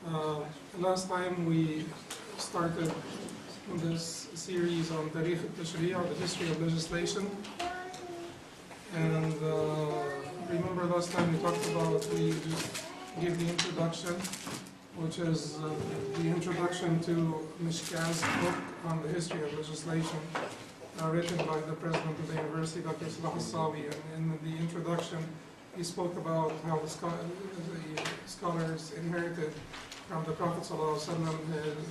Uh, Last time we started this series on Tarikh al-Tashri', the history of legislation. And remember last time we talked about, we just gave the introduction, which is the introduction to Mishka's book on the history of legislation, written by the president of the university, Dr. Salah al-Sawi. And in the introduction, he spoke about how the scholars inherited from the Prophet ﷺ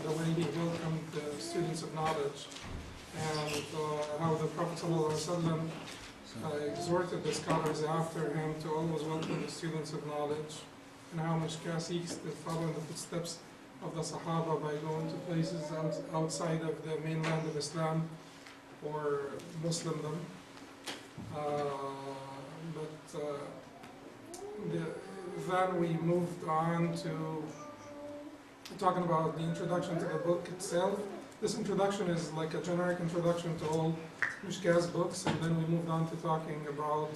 the way he welcomed the students of knowledge, and how the Prophet ﷺ exhorted the scholars after him to always welcome the students of knowledge, and how Mishka seeks to follow in the footsteps of the Sahaba by going to places outside of the mainland of Islam or Muslimdom. Then we moved on to talking about the introduction to the book itself. This introduction is like a generic introduction to all Mishka's books, and then we moved on to talking about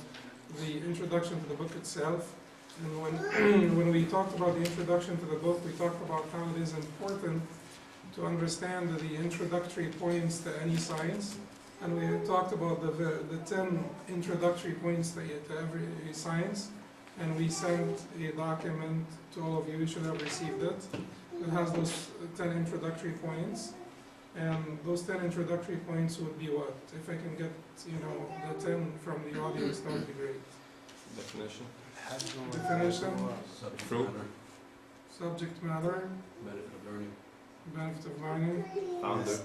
the introduction to the book itself. And when we talked about the introduction to the book, we talked about how it is important to understand the introductory points to any science. And we talked about the 10 introductory points to every science. And we sent a document to all of you. You should have received it. It has those 10 introductory points. And those 10 introductory points would be what? If I can get, the 10 from the audience, that would be great. Definition. Definition. Fruit. Subject matter. Benefit of learning. Benefit of learning. Founder.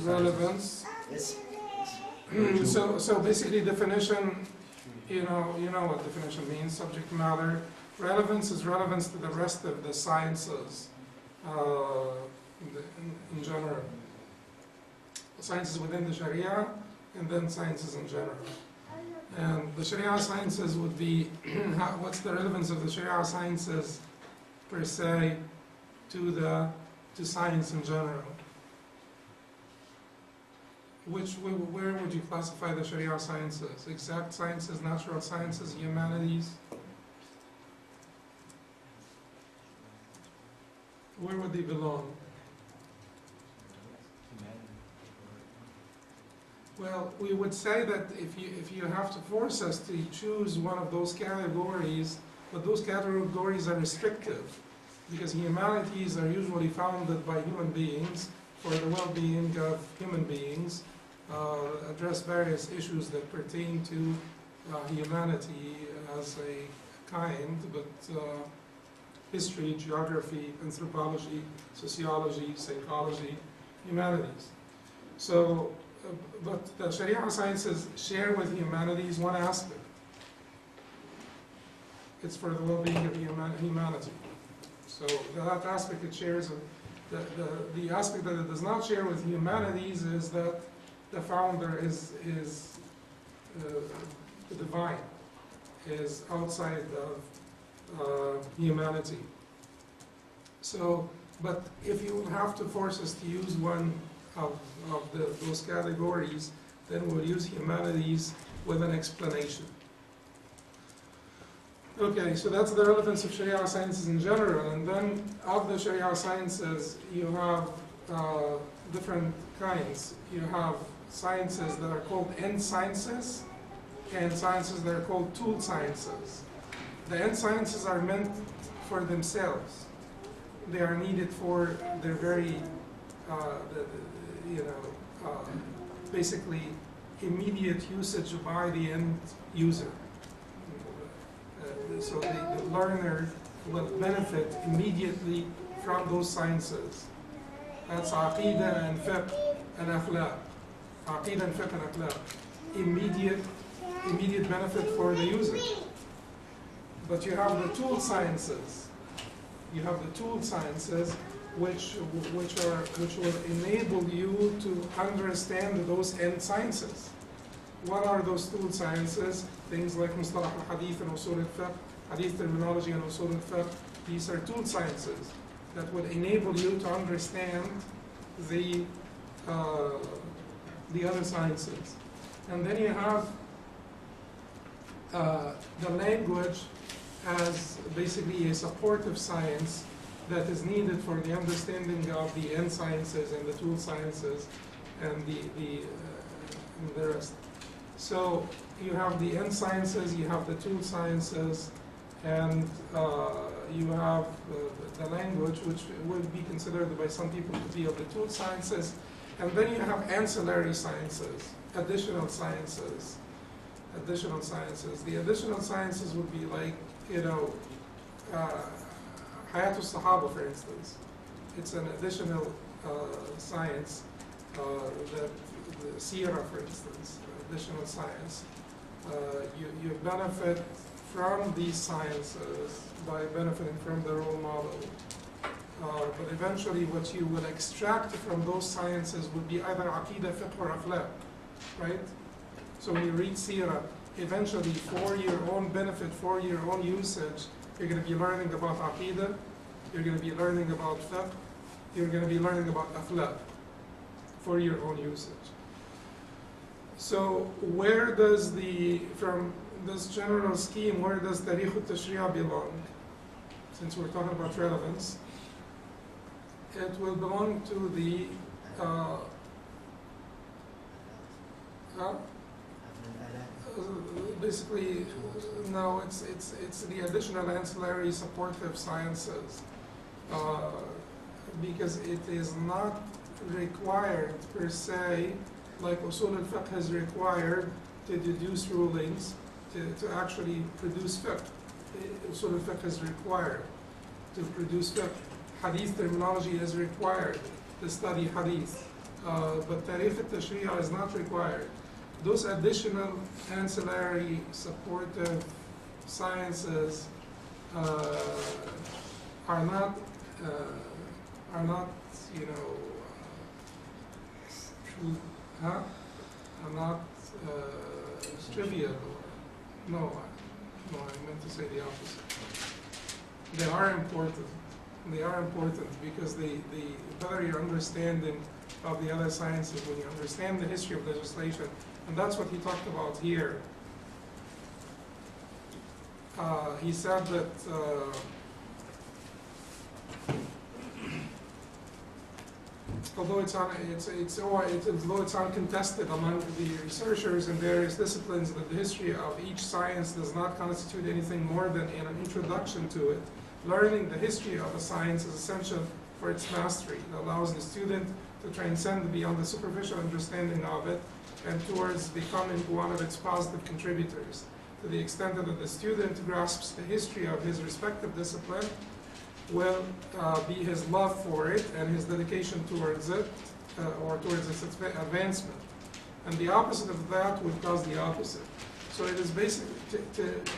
Relevance. So basically definition, you know what definition means. Subject matter. Relevance is relevance to the rest of the sciences in general. Sciences within the Sharia, and then sciences in general. And the Sharia sciences would be, what's the relevance of the Sharia sciences per se to science in general? Where would you classify the Sharia sciences? Exact sciences, natural sciences, humanities? Where would they belong? Well, we would say that if you have to force us to choose one of those categories, but those categories are restrictive, because humanities are usually founded by human beings for the well-being of human beings, address various issues that pertain to humanity as a kind, but history, geography, anthropology, sociology, psychology, humanities. So, but the Sharia sciences share with humanities one aspect. It's for the well-being of humanity. So that aspect it shares, the aspect that it does not share with humanities is that the founder is the divine, is outside of humanity. So, but if you have to force us to use one of those categories, then we'll use humanities with an explanation. Okay, so that's the relevance of Sharia sciences in general. And then of the Sharia sciences, you have different kinds. You have sciences that are called end sciences, and sciences that are called tool sciences. The end sciences are meant for themselves. They are needed for their very, basically immediate usage by the end user. So the learner will benefit immediately from those sciences. That's Aqidah and Fiqh and Akhlaq. Aqidah and Fiqh and Akhlaq. Immediate benefit for the user. But you have the tool sciences. You have the tool sciences which will enable you to understand those end sciences. What are those tool sciences? Things like Mustalah al-Hadith and Usul al-Fiqh, Hadith terminology and Usul al-Fiqh. These are tool sciences that would enable you to understand the other sciences. And then you have the language as basically a supportive science that is needed for the understanding of the end sciences and the tool sciences and the rest. So you have the end sciences, you have the tool sciences, and you have the language, which would be considered by some people to be of the tool sciences. And then you have ancillary sciences, additional sciences. Additional sciences. The additional sciences would be like, you know, Hayat al-Sahaba, for instance. It's an additional science. The Sirah, for instance, additional science. You benefit from these sciences by benefiting from the role model. But eventually what you will extract from those sciences would be either Aqidah, Fiqh, or Akhlaq, right? So when you read Sirah, eventually for your own benefit, for your own usage, you're going to be learning about Aqidah, you're going to be learning about Fiqh, you're going to be learning about Akhlaq for your own usage. So where does from this general scheme, where does Tarikh al-Tashri'a belong? Since we're talking about relevance, it will belong to the basically, no, it's the additional ancillary supportive sciences, because it is not required per se, like Usul al-Fiqh is required to deduce rulings, to actually produce fiqh. Usul al-Fiqh is required to produce fiqh. Hadith terminology is required to study hadith, but Tarikh al-Tashri'a is not required. Those additional ancillary supportive sciences are not, you know, are not trivial. No, I meant to say the opposite. They are important. They are important because the better your understanding of the other sciences, when you understand the history of legislation, and that's what he talked about here. He said that although it's uncontested among the researchers in various disciplines that the history of each science does not constitute anything more than an introduction to it. Learning the history of a science is essential for its mastery. It allows the student to transcend beyond the superficial understanding of it and towards becoming one of its positive contributors. To the extent that the student grasps the history of his respective discipline, will be his love for it and his dedication towards it, or towards its advancement. And the opposite of that would cause the opposite. So it is basically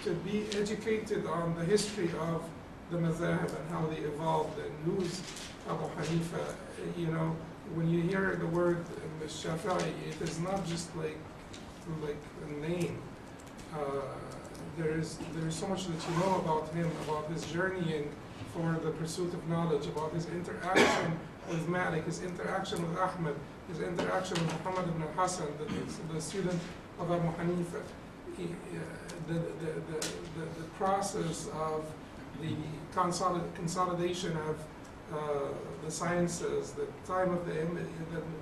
to be educated on the history of the madhahib and how they evolved and who's Abu Hanifa. You know, when you hear the word Shafi'i, it is not just like a name. There is so much that you know about him, about his journeying for the pursuit of knowledge, about his interaction with Malik, his interaction with Ahmed, his interaction with Muhammad ibn al-Hasan, the student of Abu Hanifa. The process of the consolidation of the sciences, the time of the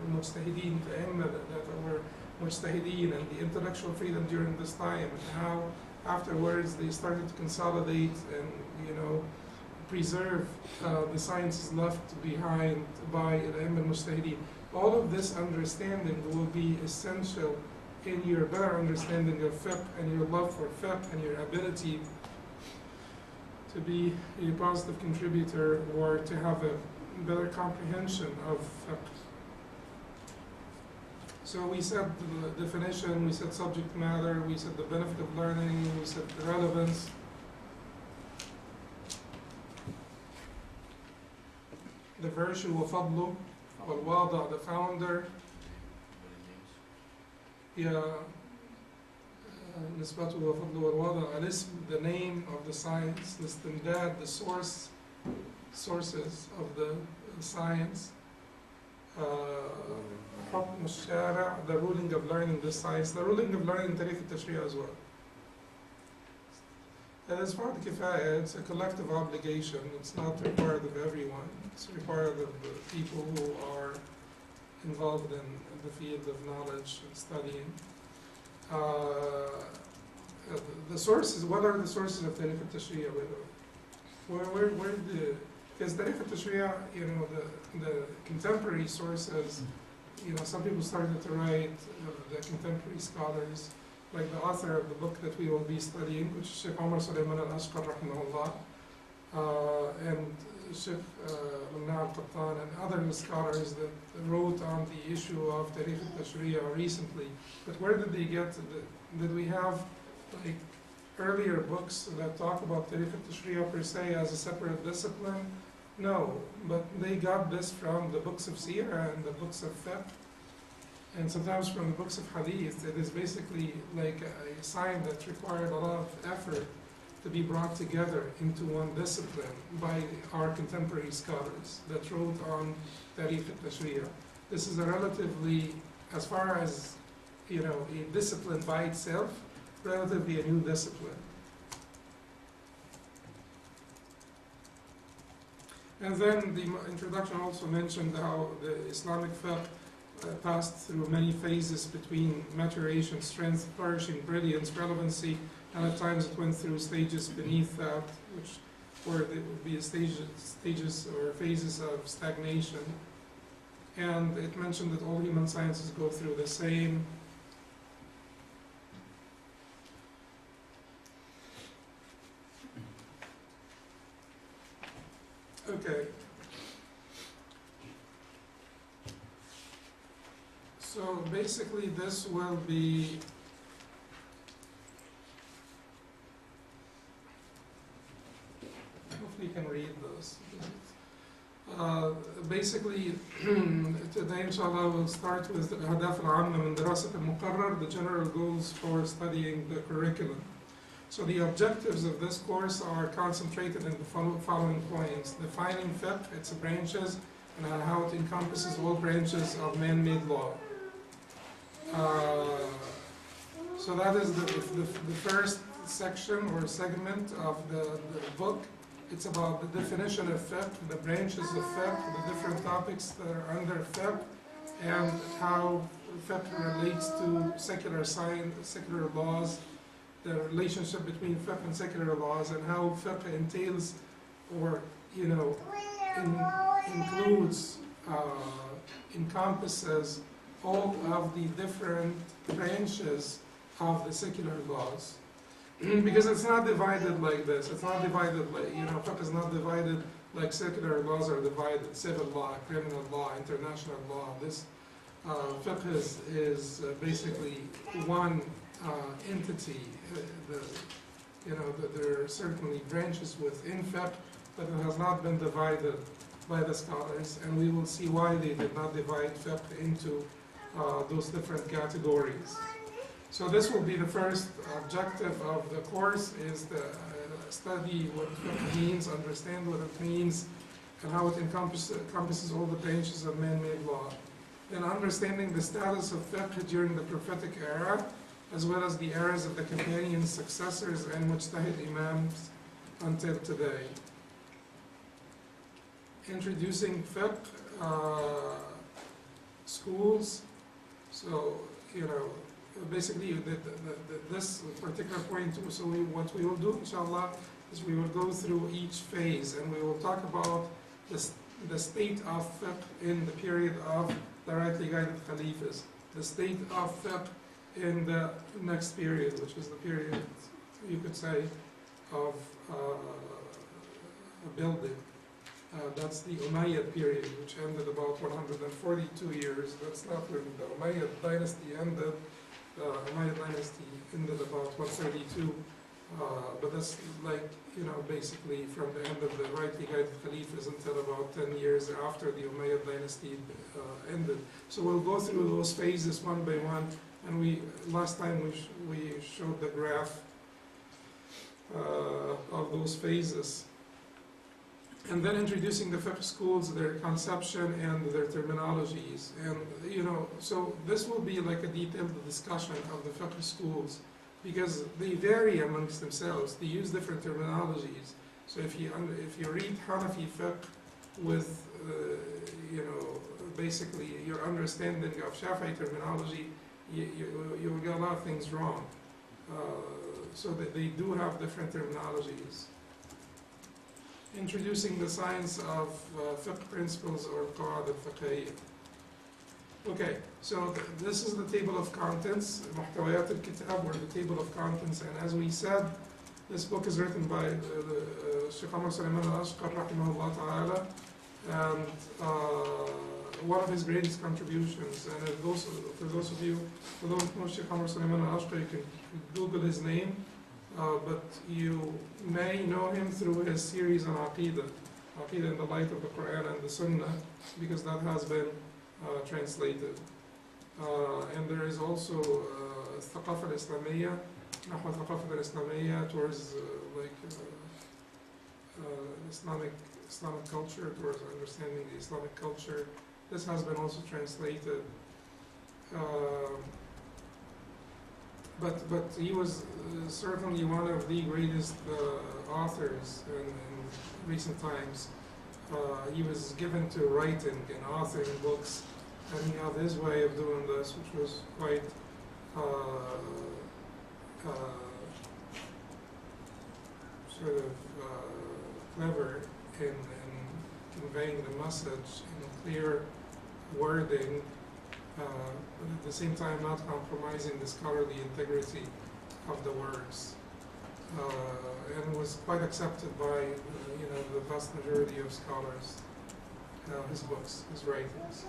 mujtahideen, the imma that were mujtahideen, and the intellectual freedom during this time, and how afterwards they started to consolidate and, you know, preserve the sciences left behind by the imma mujtahideen. All of this understanding will be essential in your better understanding of fiqh and your love for fiqh and your ability to be a positive contributor or to have a better comprehension of fiqh. So we said the definition, we said subject matter, we said the benefit of learning, we said the relevance. The virtue of fadlu, wal-wada, the founder. Yeah. نسبته وفضله والوضع الاسم, the name of the science, الاستمداد, the sources of the science, حكم الشارع, the ruling of learning the science, the ruling of learning Tarikh al-Tashri'a as well. As far as kifaya, it's a collective obligation. It's not required of everyone. It's required of the people who are involved in the field of knowledge and studying. The sources, what are the sources of Tariq al-Tashri'a, by the way? Where the, because Tariq al-Tashri'a, you know, the contemporary sources, you know, some people started to write, the contemporary scholars, like the author of the book that we will be studying, which is Sheikh Omar Suleiman al-Ashqar, rahimahullah, and Sheikh Munna al-Qattan and other scholars that wrote on the issue of Tariq al-Tashri'a recently. But where did they get, did we have like earlier books that talk about Tariq al-Tashri'a per se as a separate discipline? No, but they got this from the books of Sirah and the books of fiqh, and sometimes from the books of hadith. It is basically like a sign that required a lot of effort to be brought together into one discipline by our contemporary scholars that wrote on Tariq al-Tashri'a. This is a relatively, as far as, you know, a discipline by itself, relatively a new discipline. And then the introduction also mentioned how the Islamic fiqh passed through many phases between maturation, strength, flourishing, brilliance, relevancy, and at times it went through stages beneath that, which where there would be stages or phases of stagnation. And it mentioned that all human sciences go through the same. Okay. So basically this will be hopefully you can read those. Basically today inshallah we'll start with الأهداف العامة من دراسة المقرر, the general goals for studying the curriculum. So the objectives of this course are concentrated in the following points: defining fiqh, its branches, and how it encompasses all branches of man-made law. So that is the first section or segment of the book. It's about the definition of fiqh, the branches of fiqh, the different topics that are under fiqh, and how fiqh relates to secular science, secular laws, the relationship between fiqh and secular laws, and how fiqh entails, or you know, includes, encompasses all of the different branches of the secular laws. Because it's not divided like this. It's not divided like, you know, fiqh is not divided like secular laws are divided: civil law, criminal law, international law. This fiqh is basically one entity. There are certainly branches within fiqh, but it has not been divided by the scholars, and we will see why they did not divide fiqh into those different categories. So this will be the first objective of the course, is to study what fiqh means, understand what it means, and how it encompasses all the branches of man-made law. Then understanding the status of fiqh during the prophetic era, as well as the eras of the companions, successors, and mujtahid imams until today. Introducing fiqh schools. So, you know, basically this particular point, so what we will do, inshallah, is we will go through each phase, and we will talk about the state of fiqh in the period of the rightly guided Khalifas, the state of fiqh in the next period, which is the period, you could say, of building. That's the Umayyad period, which ended about 142 years. That's not when the Umayyad dynasty ended. The Umayyad dynasty ended about 132. But that's like, you know, basically from the end of the rightly guided Khalifas until about 10 years after the Umayyad dynasty ended. So we'll go through those phases one by one. And last time we showed the graph of those phases. And then introducing the fiqh schools, their conception and their terminologies. And, you know, so this will be like a detailed discussion of the fiqh schools. because they vary amongst themselves. They use different terminologies. So if you read Hanafi fiqh with basically your understanding of Shafi'i terminology, you will get a lot of things wrong. So that they do have different terminologies. Introducing the science of fiqh principles or qawa'id al-fiqhiyya. Okay, so this is the table of contents, محتويات الكتاب, or the table of contents, and as we said, this book is written by Sheikh Amr Sulaiman al-Ashqar rahimahullah ta'ala, and one of his greatest contributions, and for those of you who don't know Sheikh Amr Sulaiman al-Ashqar, you can Google his name, but you may know him through his series on Aqidah in the light of the Quran and the Sunnah, because that has been translated. And there is also الثقافة الإسلامية, نحو الثقافة الإسلامية, towards Islamic culture, towards understanding the Islamic culture. This has been also translated. But he was certainly one of the greatest authors in recent times. He was given to writing and authoring books, and he had his way of doing this, which was quite clever in conveying the message in clear wording, but at the same time not compromising the scholarly integrity of the words, and was quite accepted by the vast majority of scholars. His books, his writings.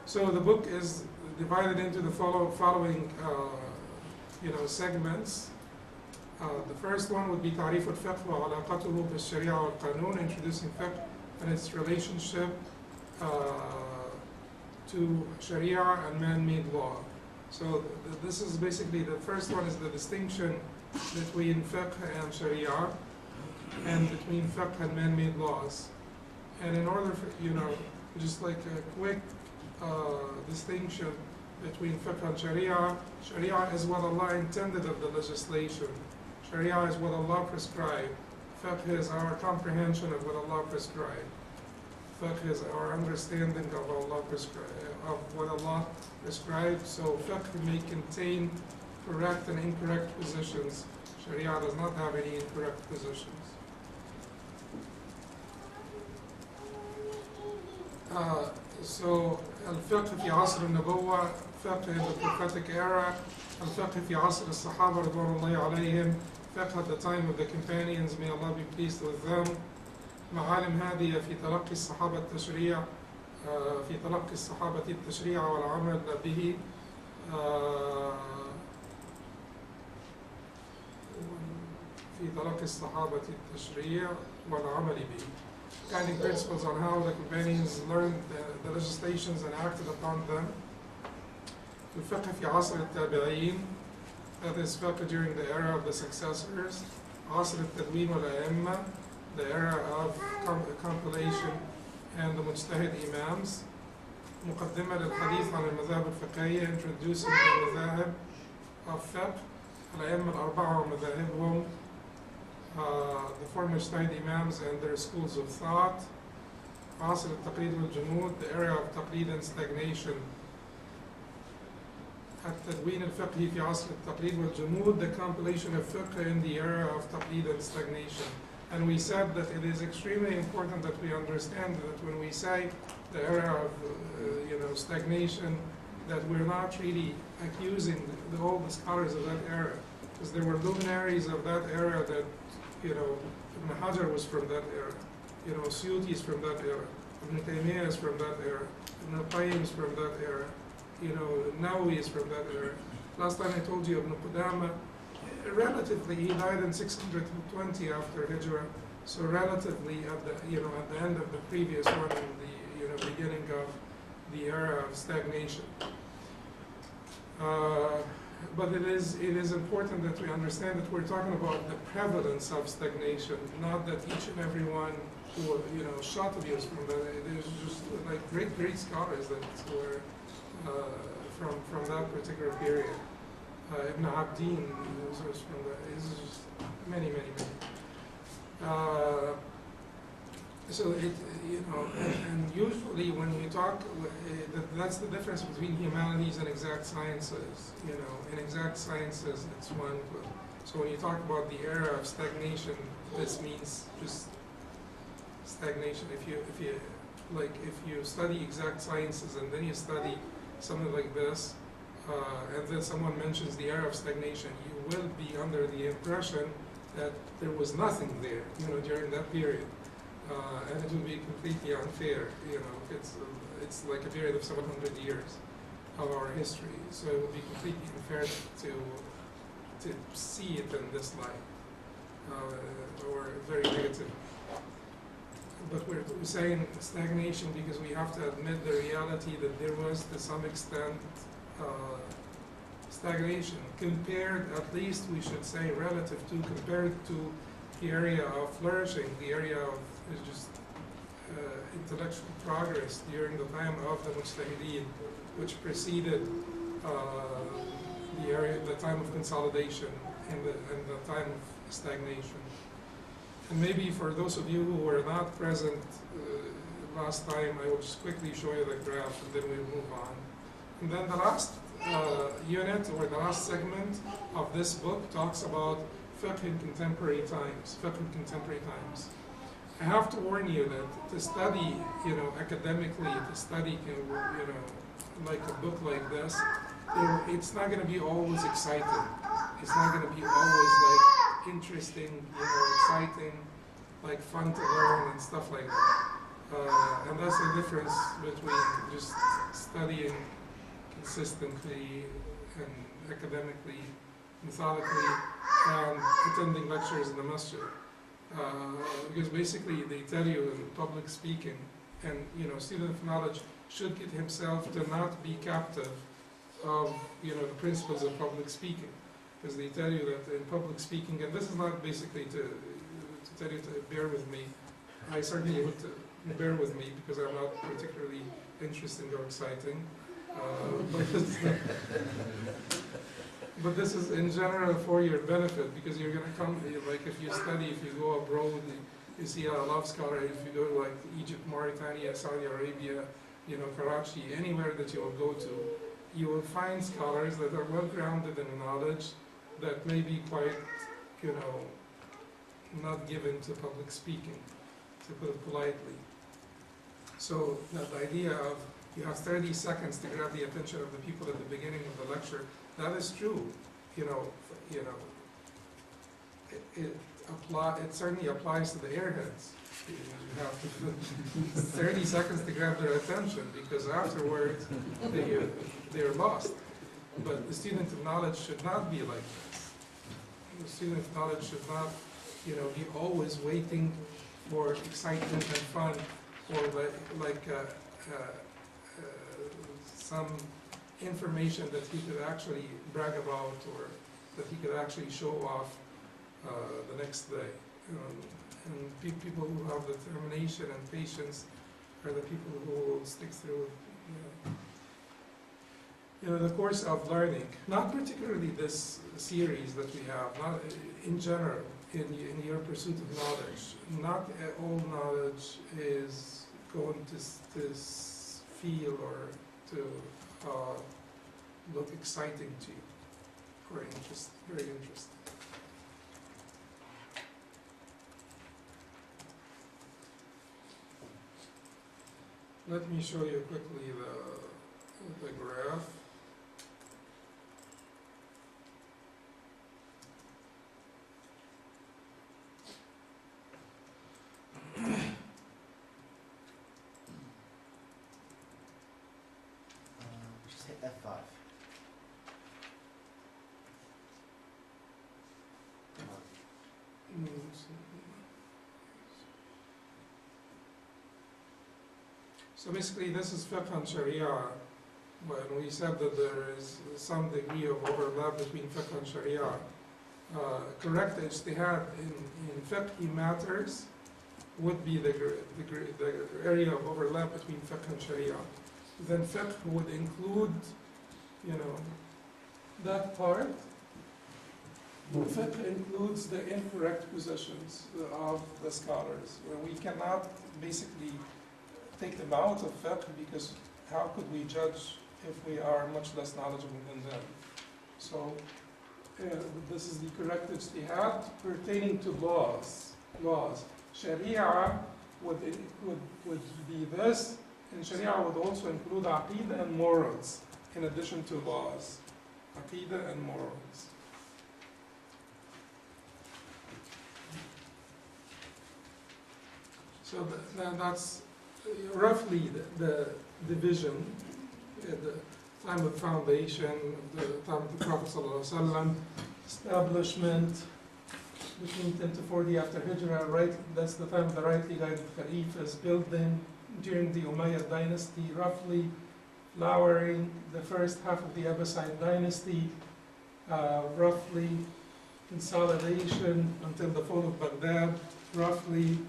So the book is divided into the following segments. The first one would be تعريف الفقه وعلاقته بالشريعة والقانون, introducing fiqh and its relationship to Sharia and man-made law. So this is basically, the first one is the distinction between fiqh and Sharia, and between fiqh and man-made laws. And in order for, just like a quick distinction between fiqh and Sharia, Sharia is what Allah intended of the legislation. Sharia is what Allah prescribed. Fiqh is our comprehension of what Allah prescribed. Fiqh is our understanding of what Allah prescribed. So fiqh may contain correct and incorrect positions. Sharia does not have any incorrect positions. So الفقه في عصر النبوة, fiqh in the prophetic era, الفقه في عصر الصحابة رضوان الله عليهم, fiqh at the time of the companions, may Allah be pleased with them. معالم هادية في تلقي الصحابة التشريع, في تلقي الصحابة التشريع والعمل به, في تلقي الصحابة التشريع والعمل به. Guiding principles on how the companions learned the legislations and acted upon them. الفقه في عصر التابعين, that is fiqh during the era of the successors. عصر التدوين والأئمة, the era of compilation and the mujtahid imams. مقدمة للحديث عن المذاهب الفقهية, introducing the مذاهب of fiqh, الأئمة الأربعة ومذاهبهم, the four mujtahid imams and their schools of thought. عصر التقليد والجمود, the era of taqlid and stagnation. التدوين الفقهي في عصر التقليد والجمود, the compilation of fiqh in the era of taqlid and stagnation. And we said that it is extremely important that we understand that when we say the era of stagnation, that we're not really accusing all the scholars of that era, because there were luminaries of that era that, Ibn Hajar was from that era, Suyuti is from that era, Ibn Taymiyyah is from that era, Ibn Qayyim is from that era, Nawawi is from that era. Last time I told you Ibn Qudama, relatively he died in 620 after Hijrah, so relatively at the end of the previous one, in the beginning of the era of stagnation. But it is important that we understand that we're talking about the prevalence of stagnation, not that each and every one who shot views from that. There's just like great scholars that were from that particular period. Ibn Abdin, is from the, is just many, many, many. So it, and usually when we talk, that's the difference between humanities and exact sciences. In exact sciences, it's one. So when you talk about the era of stagnation, this means just stagnation. If you study exact sciences and then you study something like this, and then someone mentions the era of stagnation, you will be under the impression that there was nothing there, during that period. And it will be completely unfair, it's like a period of 700 years of our history. So it will be completely unfair to see it in this light, or very negative. But we're saying stagnation because we have to admit the reality that there was, to some extent, stagnation compared, at least we should say, compared to the area of flourishing, the area of just intellectual progress during the time of the Mujtahideen, which preceded the time of consolidation and the time of stagnation. And maybe for those of you who were not present last time, I will just quickly show you the graph and then we'll move on. And then the last unit, or the last segment of this book, talks about fiqh in contemporary times. I have to warn you that to study, academically, to study, like a book like this, it's not going to be always exciting. It's not going to be always like interesting, exciting, like fun to learn and stuff like that. And that's the difference between just studying consistently and academically, methodically, and attending lectures in the masjid. Because basically they tell you in public speaking, and student of knowledge should get himself to not be captive of the principles of public speaking, because they tell you that in public speaking, and this is not basically to tell you to bear with me. I certainly would bear with me because I'm not particularly interesting or exciting. But this is in general for your benefit, because you're going to come, like if you study, if you go abroad, you see a lot of scholars. If you go to like Egypt, Mauritania, Saudi Arabia, Karachi, anywhere that you will go to, you will find scholars that are well grounded in knowledge that may be quite, not given to public speaking, to put it politely. So that idea of you have 30 seconds to grab the attention of the people at the beginning of the lecture, that is true. It certainly applies to the airheads. You have to 30 seconds to grab their attention, because afterwards they're lost. But the student of knowledge should not be like this. The student of knowledge should not, be always waiting for excitement and fun, or some information that he could actually brag about, or that he could actually show off the next day. And people who have determination and patience are the people who will stick through. The course of learning, not particularly this series that we have, not in general, in your pursuit of knowledge. Not all knowledge is going to feel or to look exciting to you, or very interesting. Let me show you quickly the graph. Just hit F5. So basically this is fiqh and sharia. When we said that there is some degree of overlap between fiqh and sharia, correct ijtihad in fiqh matters would be the area of overlap between fiqh and sharia. Then fiqh would include, that part, fiqh includes the incorrect positions of the scholars. We cannot basically take them out of fiqh because how could we judge if we are much less knowledgeable than them? So this is the correct ijtihad pertaining to laws. Sharia would be this, and Sharia would also include aqidah and morals in addition to laws. Aqidah and morals. So that's roughly the division at the time of foundation, the time of the Prophet ﷺ, establishment between 10 to 40 after Hijrah, right? That's the time the rightly guided Khalif is building during the Umayyad dynasty, roughly flowering the first half of the Abbasid dynasty, roughly consolidation until the fall of Baghdad, roughly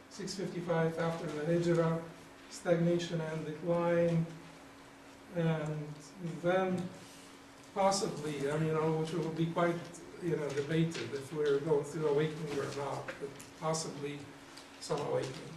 655 after the Hijrah, stagnation and decline, and then possibly, which will be quite, debated if we're going through awakening or not, but possibly some awakening.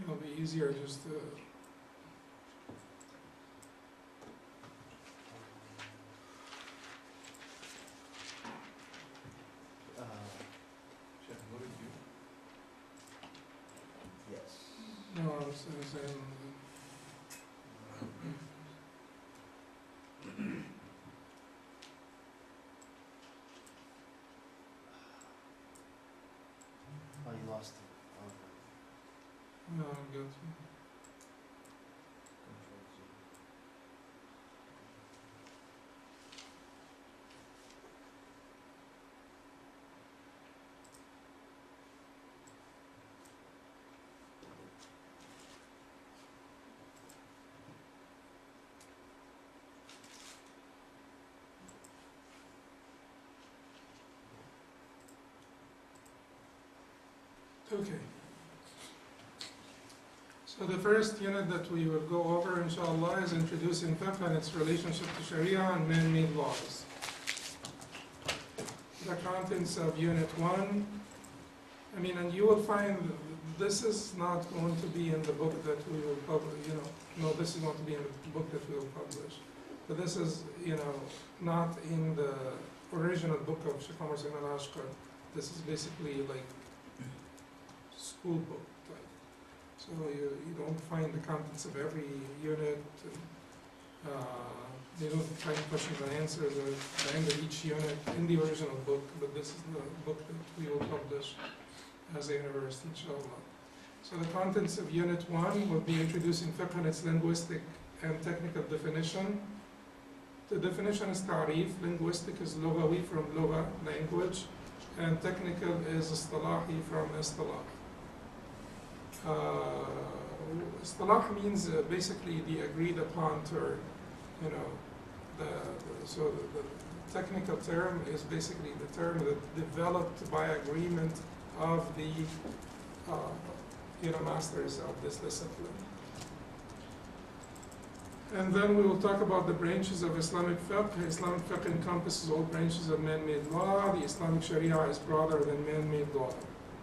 It'll be easier just to Yes. no, I was saying Oh, you lost it. no, I'm good. Okay. So the first unit that we will go over, inshallah, is introducing fiqh and its relationship to Sharia and man-made laws. The contents of Unit 1, and you will find this is not going to be in the book that we will publish, no, this is going to be in the book that we will publish. But this is, not in the original book of Sheikh Omar Sayyid al-Ashqar. This is basically like school book type. So you don't find the contents of every unit. You don't find questions and answers at the end of each unit in the original book, but this is the book that we will publish as a university, inshallah. So the contents of Unit 1 will be introducing fiqh and its linguistic and technical definition. The definition is ta'rif, linguistic is lughawi from lugha, language, and technical is istalahi from istilah. Istilah means basically the agreed upon term. So the technical term is basically the term that developed by agreement of the masters of this discipline. And then we will talk about the branches of Islamic fiqh. Islamic fiqh encompasses all branches of man-made law. The Islamic Sharia is broader than man-made law.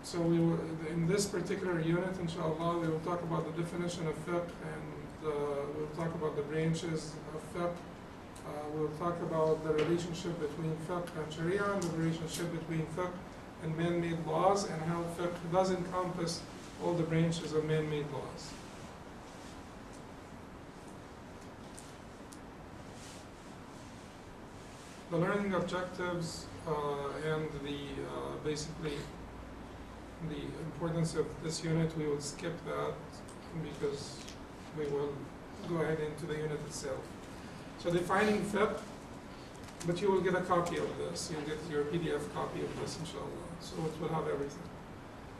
So in this particular unit, inshallah, we will talk about the definition of fiqh, and we'll talk about the branches of fiqh. We'll talk about the relationship between fiqh and Sharia, and the relationship between fiqh and man-made laws, and how fiqh does encompass all the branches of man-made laws. The learning objectives and the basically the importance of this unit, we will skip that because we will go ahead into the unit itself. So defining fiqh, but you will get a copy of this. You'll get your PDF copy of this, inshallah. So it will have everything.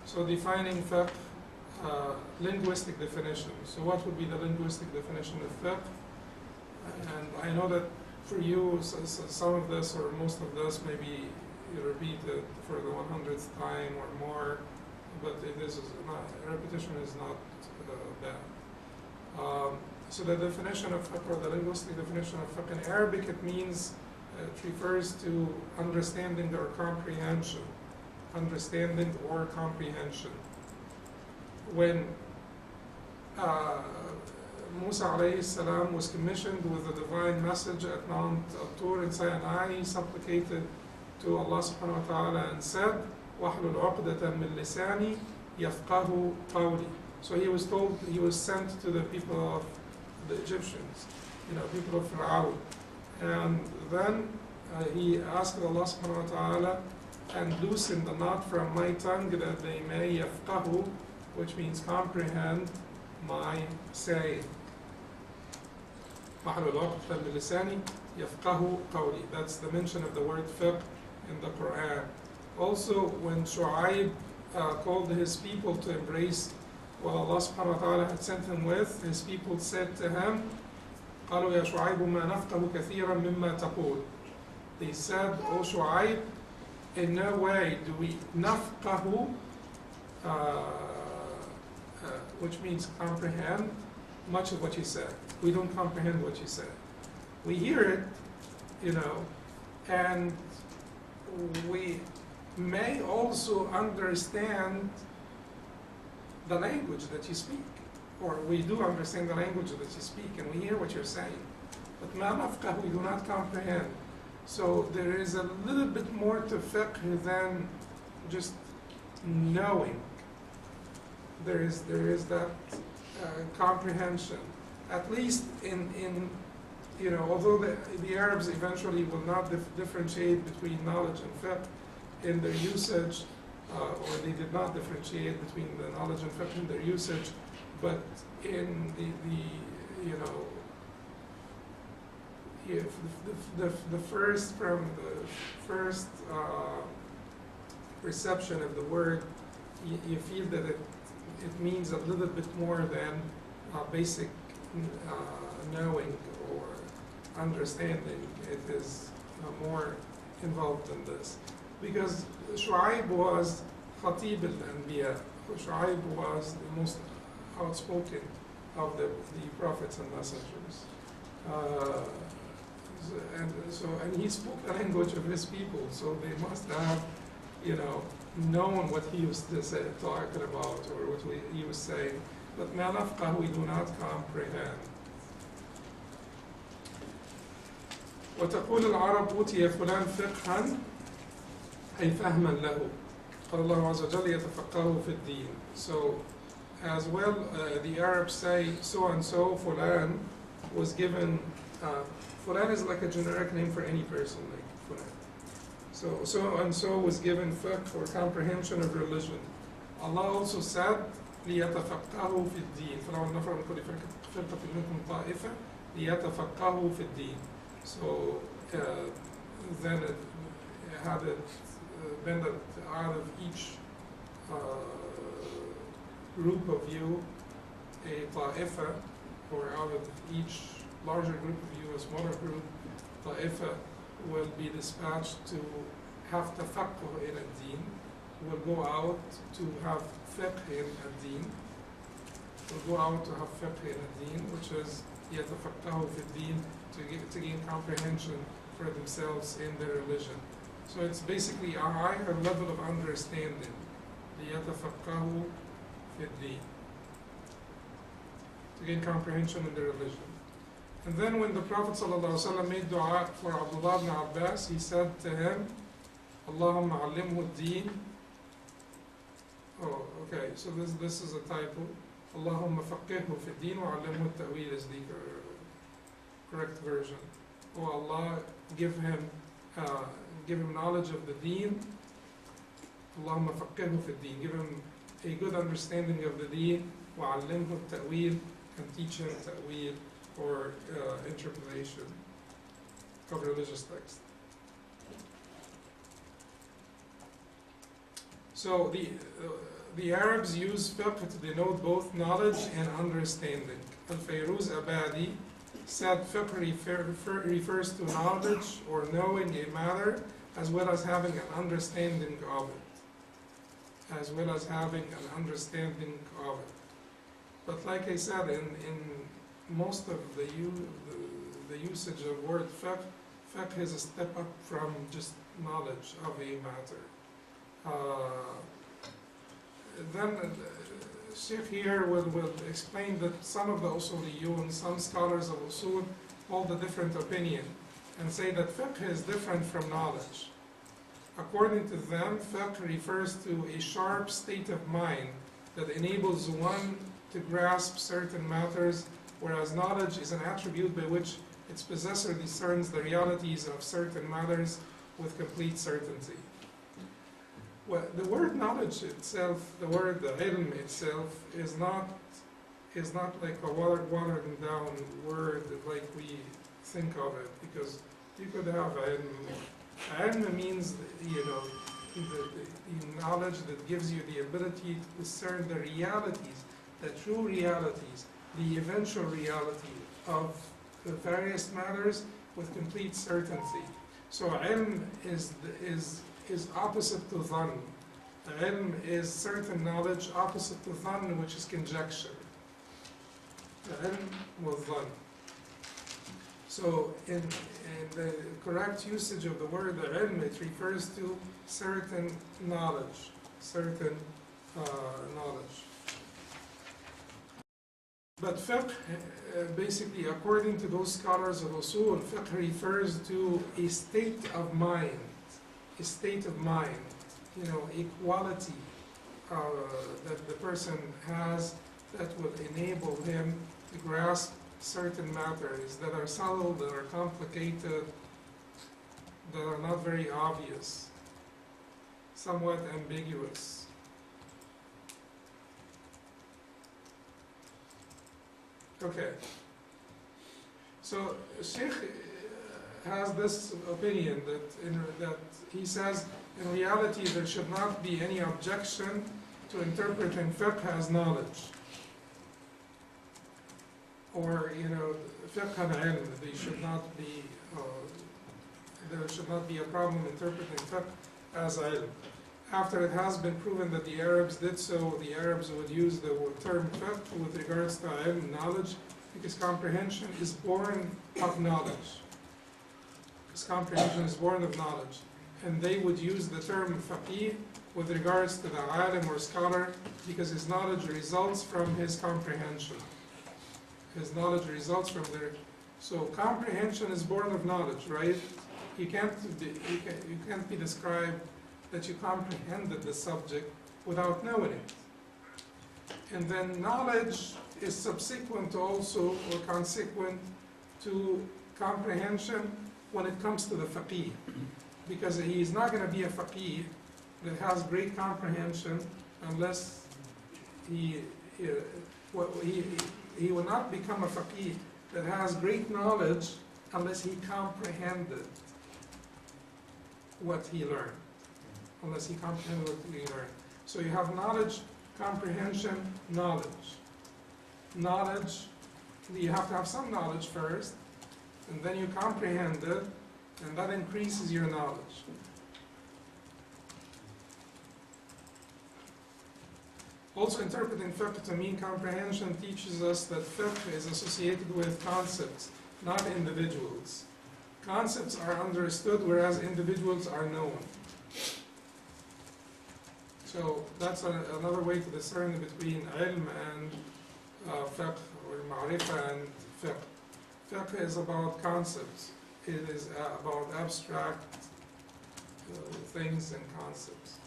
So defining fiqh, linguistic definition. So what would be the linguistic definition of fiqh? And I know that for you, some of this or most of this maybe you repeat it for the 100th time or more, but repetition is not bad. So the definition of fiqh, or the linguistic definition of fiqh in Arabic, it means, it refers to understanding or comprehension. Understanding or comprehension. When Musa alayhi salam was commissioned with the divine message at Mount Tur in Sinai, he supplicated to Allah subhanahu wa ta'ala and said, وَحْلُلْ عُقْدَةً مِّن لِسَانِي يَفْقَهُ قَوْلِي. So he was told, he was sent to the people of the Egyptians, people of Fir'aun. And then he asked Allah subhanahu wa ta'ala, and loosen the knot from my tongue that they may yafqahu, which means comprehend my saying. That's the mention of the word fiqh in the Quran. Also, when Shu'aib called his people to embrace what Allah subhanahu wa ta'ala had sent him with, his people said to him, قالوا يا شعيب ما نفقه كثيرا مما تقول. They said, O Shu'aib, in no way do we nafqahu, which means comprehend much of what you said. We don't comprehend what you said. We hear it, and we may also understand the language that you speak, or we do understand the language that you speak, and we hear what you're saying. But ma nafqah, we do not comprehend. So there is a little bit more to fiqh than just knowing. There is that comprehension. At least in although the Arabs eventually will not differentiate between knowledge and fiqh in their usage, or they did not differentiate between the knowledge and fiqh in their usage, but in the first perception of the word, you feel that it means a little bit more than basic knowing or understanding. It is more involved than this. Because Shu'aib was Khatib al-Anbiya. Shu'aib was the most outspoken of the prophets and messengers. And he spoke the language of his people, so they must have, known what he was talking about or what he was saying. But ma nafqah, we do not comprehend. وتقول العرب أوتي فلان فقها أي فهما له. قال الله عز وجل يتفقه في الدين. So as well, the Arabs say so and so fulan was given. Fulan is like a generic name for any person, like fulan. So and so was given fiqh or comprehension of religion. Allah also said ليتفقهوا في الدين. فلو نفر من كل فرقة منكم طائفة ليتفقهوا في الدين. So then it had been that out of each group of you, a ta'ifa, or out of each larger group of you, a smaller group, ta'ifa, will be dispatched to have tafaqquh in ad-din, will go out to have fiqh in ad-din, will go out to have fiqh in ad-din, which is yatafaqahu fi ad-din, to gain comprehension for themselves in their religion. So it's basically a higher level of understanding, yatafaqahu fi ad-din, to gain comprehension in their religion. And then when the Prophet ﷺ made dua for Abdullah ibn Abbas, he said to him, Allahumma allimhu ad-din. Oh, okay, so this is a typo. Allahumma faqihhu fi ad-din wa allimhu at-ta'wil is the correct version. Oh Allah, give him knowledge of the deen اللهم فقهه في الدين. Give him a good understanding of the deen. وعلمه التأويل, and teach him ta'wil, or interpretation of religious text. So the Arabs use fiqh to denote both knowledge and understanding. Al-Fayruz Abadi said fiqh refers to knowledge or knowing a matter as well as having an understanding of it. As well as having an understanding of it. But like I said, in most of the usage of word fiqh, fiqh is a step up from just knowledge of a matter. Then Sheikh here will explain that some of the usuliyun, some scholars of usul, hold a different opinion and say that fiqh is different from knowledge. According to them, fiqh refers to a sharp state of mind that enables one to grasp certain matters, whereas knowledge is an attribute by which its possessor discerns the realities of certain matters with complete certainty. Well, the word knowledge itself, the word ilm itself, is not like a watered down word like we think of it, because you could have ilm. Ilm means, the knowledge that gives you the ability to discern the realities, the true realities, the eventual reality of the various matters with complete certainty. So ilm is opposite to dhann. Ilm is certain knowledge, opposite to dhann, which is conjecture. Ilm was dhann. So in the correct usage of the word ilm, it refers to certain knowledge, knowledge. But fiqh, basically, according to those scholars of usul, fiqh refers to a state of mind, a quality that the person has that would enable him to grasp certain matters that are subtle, that are complicated, that are not very obvious, somewhat ambiguous. Okay, so Sheikh has this opinion that he says in reality there should not be any objection to interpreting fiqh as knowledge, or fiqh and ilm. They should not be. There should not be a problem interpreting fiqh as ilm. After it has been proven that the Arabs did so, the Arabs would use the term fiqh with regards to ilm, knowledge, because comprehension is born of knowledge. Because comprehension is born of knowledge. And they would use the term faqih with regards to the alim or scholar, because his knowledge results from his comprehension. His knowledge results from their... So comprehension is born of knowledge, right? You can't be described that you comprehended the subject without knowing it. And then knowledge is subsequent also, or consequent to comprehension when it comes to the faqih. Because he is not going to be a faqih that has great comprehension unless he will not become a faqih that has great knowledge unless he comprehended what he learned. Unless he comprehended what he learned. So you have knowledge, comprehension, knowledge. Knowledge, you have to have some knowledge first, and then you comprehend it, and that increases your knowledge. Also, interpreting fiqh to mean comprehension teaches us that fiqh is associated with concepts, not individuals. Concepts are understood, whereas individuals are known. So that's another way to discern between ilm and fiqh, or ma'rifah and fiqh. Fiqh is about concepts. It is about abstract things and concepts.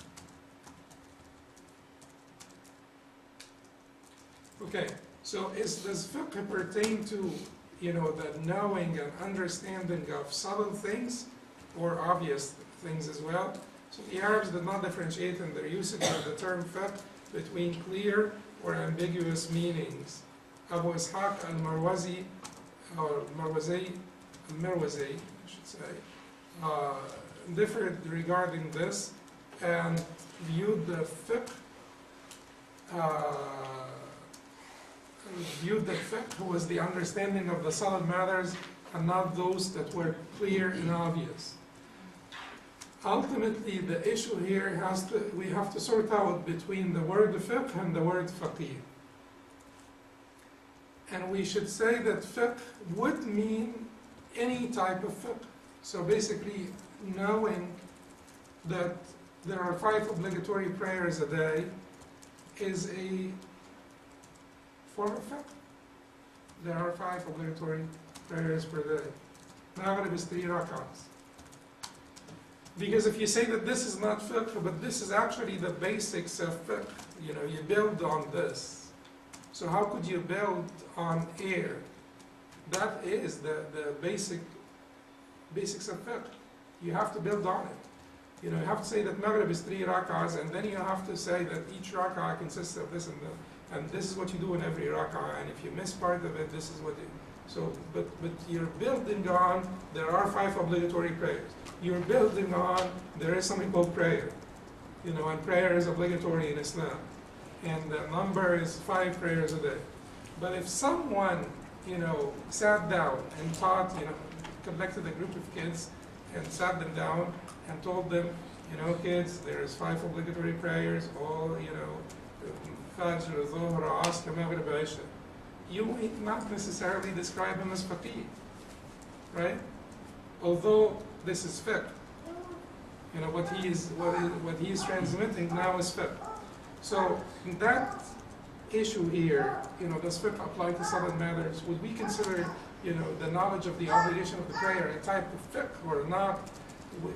Okay, so does fiqh pertain to, the knowing and understanding of subtle things or obvious things as well? So the Arabs did not differentiate in their usage of the term fiqh between clear or ambiguous meanings. Abu Ishaq al-Marwazi, or Marwazi, I should say, differed regarding this and viewed the fiqh was the understanding of the solid matters and not those that were clear and obvious. Ultimately, the issue here we have to sort out between the word fiqh and the word faqih. And we should say that fiqh would mean any type of fiqh. So basically, knowing that there are 5 obligatory prayers a day is a form of fiqh. There are 5 obligatory prayers per day. Maghrib is 3 rak'ahs. Because if you say that this is not fiqh, but this is actually the basics of fiqh, you build on this. So how could you build on air? That is the basics of fiqh. You have to build on it. You have to say that Maghrib is 3 rak'ahs, and then you have to say that each rak'ah consists of this and that. And this is what you do in every rak'ah, and if you miss part of it, this is what but you're building on, there are 5 obligatory prayers. You're building on, there is something called prayer. And prayer is obligatory in Islam. And the number is 5 prayers a day. But if someone, sat down and taught, collected a group of kids and sat them down and told them, kids, there's 5 obligatory prayers, all, Fajr, Dhuhr, Asr, Maghrib, Isha. You may not necessarily describe him as faqih, right? Although this is fiqh. What he is transmitting now is fiqh. So that issue here, does fiqh apply to solid matters? Would we consider, the knowledge of the obligation of the prayer a type of fiqh or not?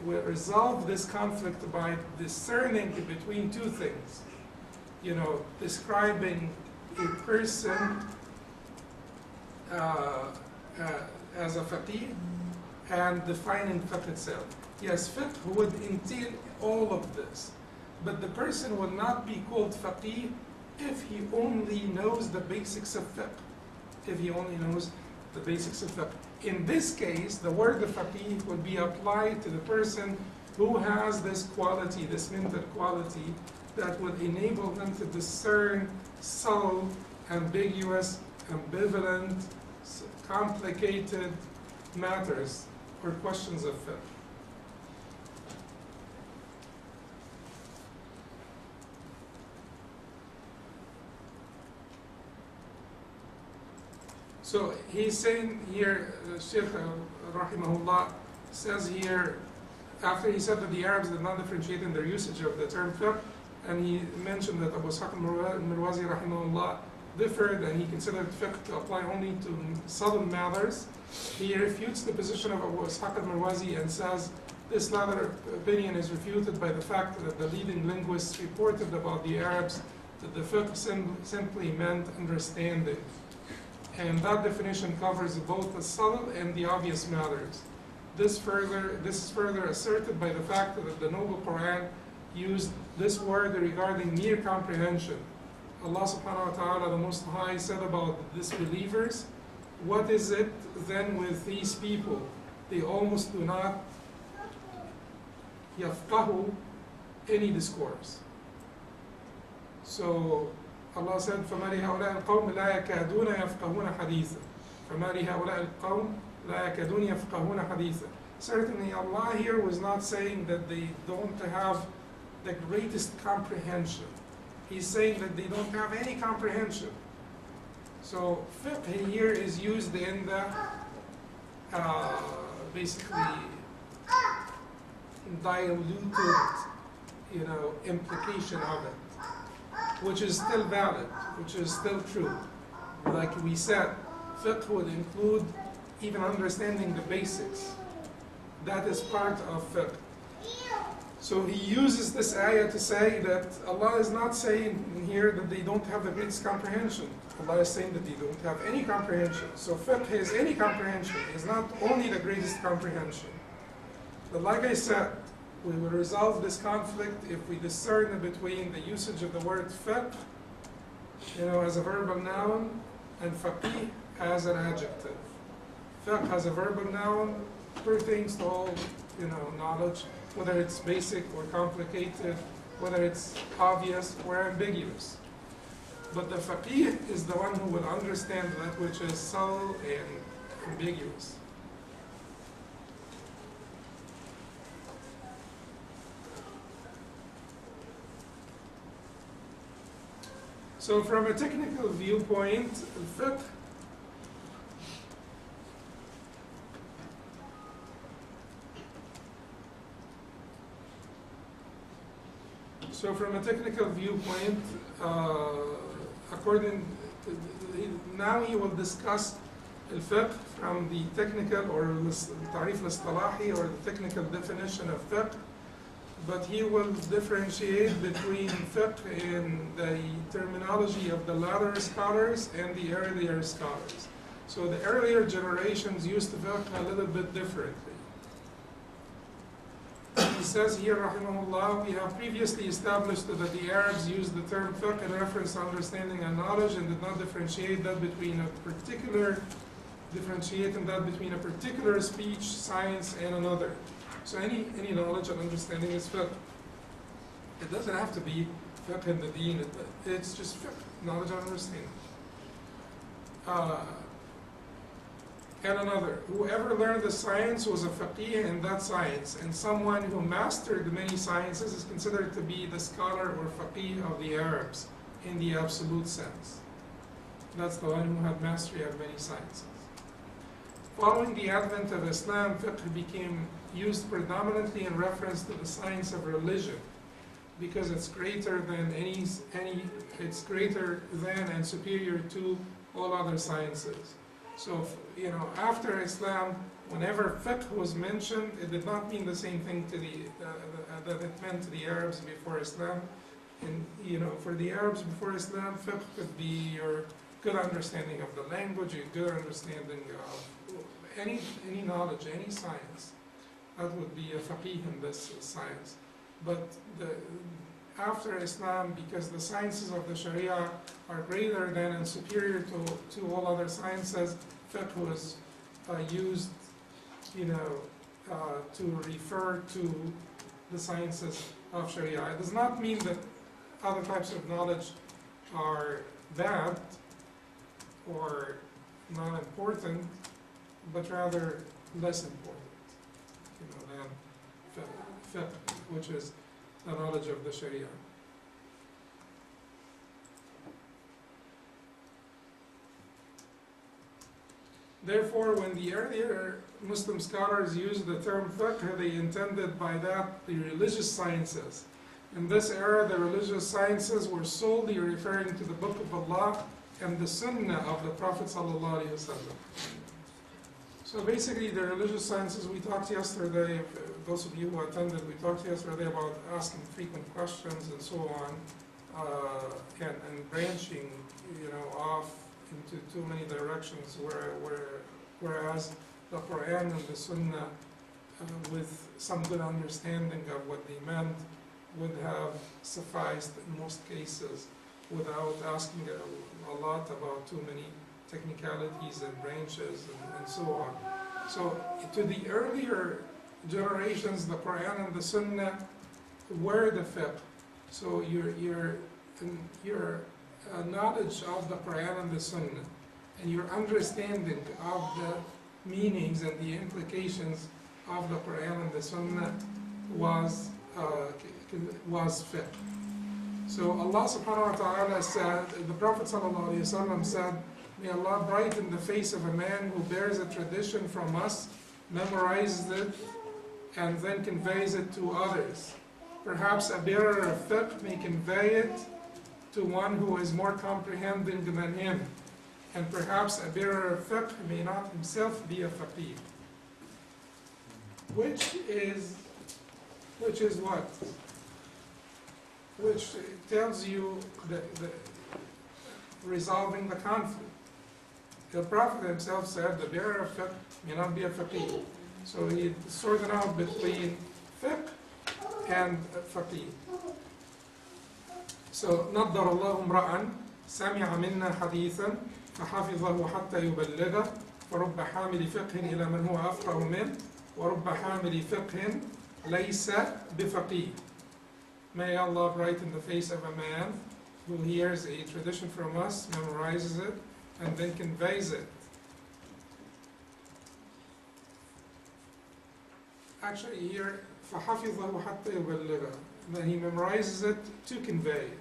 We resolve this conflict by discerning between 2 things. Describing a person as a faqih and defining fiqh itself. Yes, fiqh would entail all of this, but the person will not be called faqih if he only knows the basics of fiqh. If he only knows the basics of fiqh. In this case, the word faqih would be applied to the person who has this quality, this mental quality, that would enable them to discern subtle, ambiguous, ambivalent, complicated matters or questions of fiqh. So he's saying here, Shaykh Rahimahullah says here, after he said that the Arabs did not differentiate in their usage of the term fiqh, and he mentioned that Abu Ishaq al-Marwazi Rahimahullah differed and he considered fiqh to apply only to subtle matters, he refutes the position of Abu Ishaq al-Marwazi and says this latter opinion is refuted by the fact that the leading linguists reported about the Arabs that the fiqh simply meant understanding. And that definition covers both the subtle and the obvious matters. This is further asserted by the fact that the Noble Quran used this word regarding mere comprehension. Allah subhanahu wa ta'ala, the Most High, said about the disbelievers, what is it then with these people? They almost do not yafqahu any discourse. So Allah said, فَمَا لِهَؤُلَاءِ الْقَوْمِ لَا يَكَادُونَ يَفْقَهُونَ حَدِيثًا. فَمَا لِهَؤُلَاءِ الْقَوْمِ لَا يَكَادُونَ يَفْقَهُونَ حَدِيثًا. Certainly Allah here was not saying that they don't have the greatest comprehension. He's saying that they don't have any comprehension. So fiqh here is used in the basically diluted, implication of it, which is still valid, which is still true. Like we said, fiqh would include even understanding the basics. That is part of fiqh. So he uses this ayah to say that Allah is not saying here that they don't have the greatest comprehension. Allah is saying that they don't have any comprehension. So fiqh is any comprehension. It's not only the greatest comprehension. But like I said, We will resolve this conflict if we discern between the usage of the word fiqh, as a verbal noun, and faqih as an adjective. Fiqh as a verbal noun pertains to all, knowledge, whether it's basic or complicated, whether it's obvious or ambiguous. But the faqih is the one who will understand that which is subtle and ambiguous. So from a technical viewpoint, fiqh now he will discuss al-fiqh from the technical or al-tarif al-istalahi or the technical definition of fiqh, but he will differentiate between fiqh in the terminology of the latter scholars and the earlier scholars. So the earlier generations used fiqh a little bit differently. He says here, rahimahullah, we have previously established that the Arabs used the term fiqh in reference to understanding and knowledge and did not differentiating that between a particular speech, science, and another. So any knowledge and understanding is fiqh. It doesn't have to be fiqh in the deen, it's just fiqh, knowledge and understanding. And another, whoever learned the science was a faqih in that science, and someone who mastered many sciences is considered to be the scholar or faqih of the Arabs in the absolute sense. That's the one who had mastery of many sciences. Following the advent of Islam, fiqh became used predominantly in reference to the science of religion, because it's greater than it's greater than and superior to all other sciences. So, after Islam, whenever fiqh was mentioned, it did not mean the same thing to that it meant to the Arabs before Islam. And, for the Arabs before Islam, fiqh could be your good understanding of the language, your good understanding of any knowledge, any science. That would be a faqih in this science. But after Islam, because the sciences of the Sharia are greater than and superior to all other sciences, fiqh was used, to refer to the sciences of Sharia. It does not mean that other types of knowledge are bad or not important, but rather less important, than fiqh, which is the knowledge of the Sharia. Therefore, when the earlier Muslim scholars used the term fiqh, they intended by that the religious sciences. In this era, the religious sciences were solely referring to the Book of Allah and the Sunnah of the Prophet ﷺ. So basically, the religious sciences, we talked yesterday, those of you who attended, we talked yesterday about asking frequent questions and so on, and branching, off into too many directions, whereas the Quran and the Sunnah, with some good understanding of what they meant, would have sufficed in most cases without asking a lot about too many technicalities and branches and so on. So to the earlier generations, the Quran and the Sunnah were the fiqh. So your knowledge of the Quran and the Sunnah and your understanding of the meanings and the implications of the Quran and the Sunnah was fiqh. So Allah subhanahu wa ta'ala said, the Prophet sallallahu alayhi wa sallam said, may Allah brighten the face of a man who bears a tradition from us, memorizes it, and then conveys it to others. Perhaps a bearer of fiqh may convey it to one who is more comprehending than him. And perhaps a bearer of fiqh may not himself be a faqih. Which is what? Which tells you the resolving the conflict. The Prophet himself said the bearer of fiqh may not be a faqih. So he sorted out between fiqh and faqih. So نضر الله امرأ سمع منا حديثا فحفظه حتى يبلغه فرب حامل فقه إلى من هو أفقه منه ورب حامل فقه ليس بفقيه. May Allah write in the face of a man who hears a tradition from us, memorizes it, and then conveys it. Actually here, فَحَفِظَهُ حَتَّى يُبَلِّغَهُ. Then he memorizes it to convey it.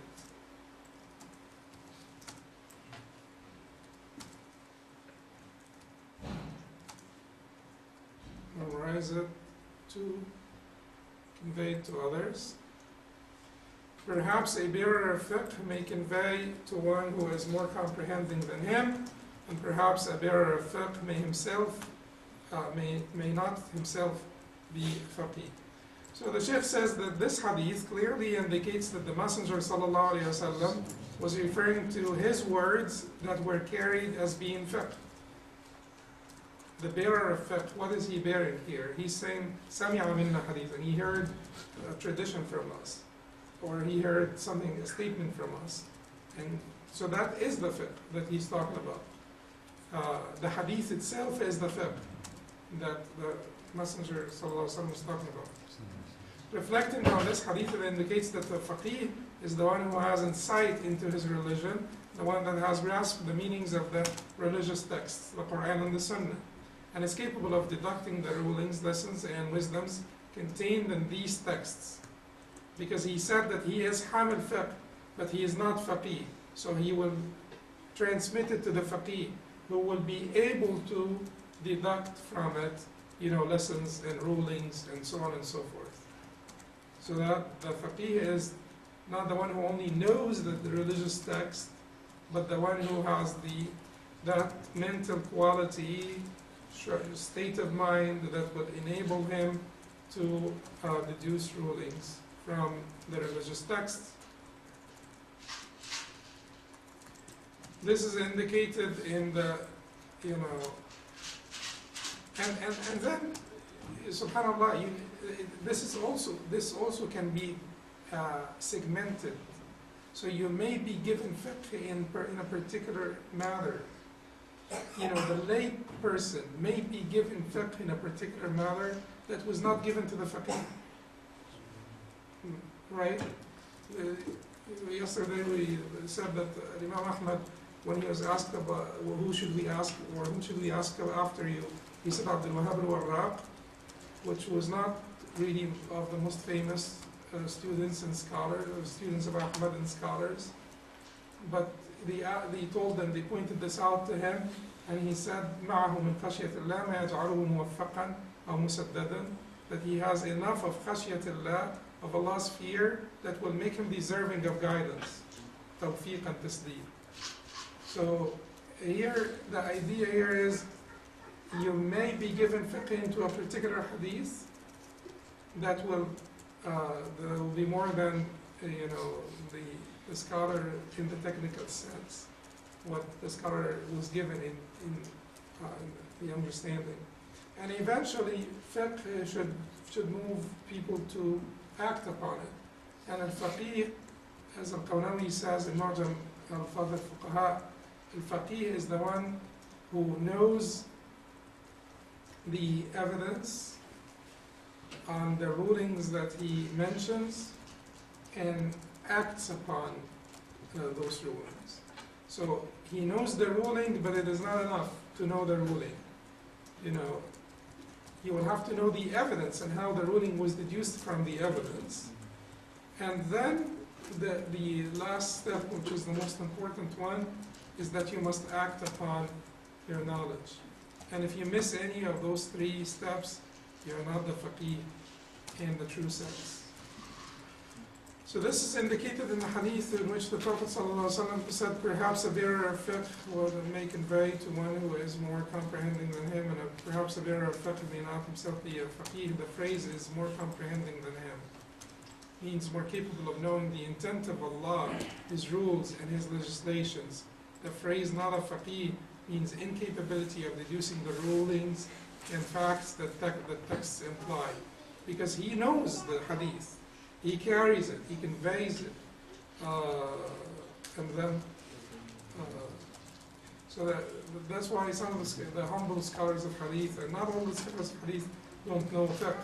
Memorize it to convey it to others. Perhaps a bearer of fiqh may convey to one who is more comprehending than him, and perhaps a bearer of fiqh may himself, may not himself be faqih. So the Shaykh says that this hadith clearly indicates that the Messenger ﷺ was referring to his words that were carried as being fiqh. The bearer of fiqh, what is he bearing here? He's saying, Sami'a minna hadith, and he heard a tradition from us, or he heard something, a statement from us. And so that is the fiqh that he's talking about. The hadith itself is the fiqh that the Messenger ﷺ was talking about. Reflecting on this hadith, it indicates that the faqih is the one who has insight into his religion, the one that has grasped the meanings of the religious texts, the Quran and the Sunnah, and is capable of deducting the rulings, lessons, and wisdoms contained in these texts. Because he said that he is hamil fiqh, but he is not faqih. So he will transmit it to the faqih, who will be able to deduct from it, lessons and rulings and so on and so forth. So that the faqih is not the one who only knows the religious text, but the one who has that mental quality, state of mind that would enable him to deduce rulings from the religious texts. This is indicated in the, and then, subhanAllah, this also can be segmented. So you may be given fiqh in a particular matter. The lay person may be given fiqh in a particular matter that was not given to the faqih. Right? Yesterday we said that Imam Ahmad, when he was asked about who should we ask or whom should we ask after you, he said Abdul Wahhab al-Warraq, which was not really of the most famous students and scholars, or students of Ahmad and scholars, but they told them, they pointed this out to him, and he said, مَعَهُ مِنْ خَشْيَةِ اللَّهِ مَا يَجْعَلُهُ مُوَفَّقًا أَوْ مُسَدَّدًا, that he has enough of خَشْيَةِ اللَّهِ, of Allah's fear, that will make him deserving of guidance. تَوْفِيقًا تَسْدِيد. So here, the idea here is, you may be given fiqh into a particular hadith that will there will be more than the scholar in the technical sense, what the scholar was given in the understanding, and eventually fiqh should move people to act upon it. And al-faqih, as al-Qawnawi says in Mu'jam al-Alfaz al-Fuqaha, al-faqih is the one who knows the evidence on the rulings that he mentions and acts upon those rulings. So he knows the ruling, but it is not enough to know the ruling. He will have to know the evidence and how the ruling was deduced from the evidence. And then the last step, which is the most important one, is that you must act upon your knowledge. And if you miss any of those three steps, you're not the faqih in the true sense. So this is indicated in the hadith in which the Prophet ﷺ said, perhaps a bearer of fiqh may convey to one who is more comprehending than him, and perhaps a bearer of fiqh may not himself be a faqih. The phrase is more comprehending than him. Means more capable of knowing the intent of Allah, His rules and His legislations. The phrase not a faqih means incapability of deducing the rulings and facts that the texts imply. Because he knows the hadith, He carries it, he conveys it. And then, so that's why some of the humble scholars of hadith, and not all the scholars of hadith don't know fiqh,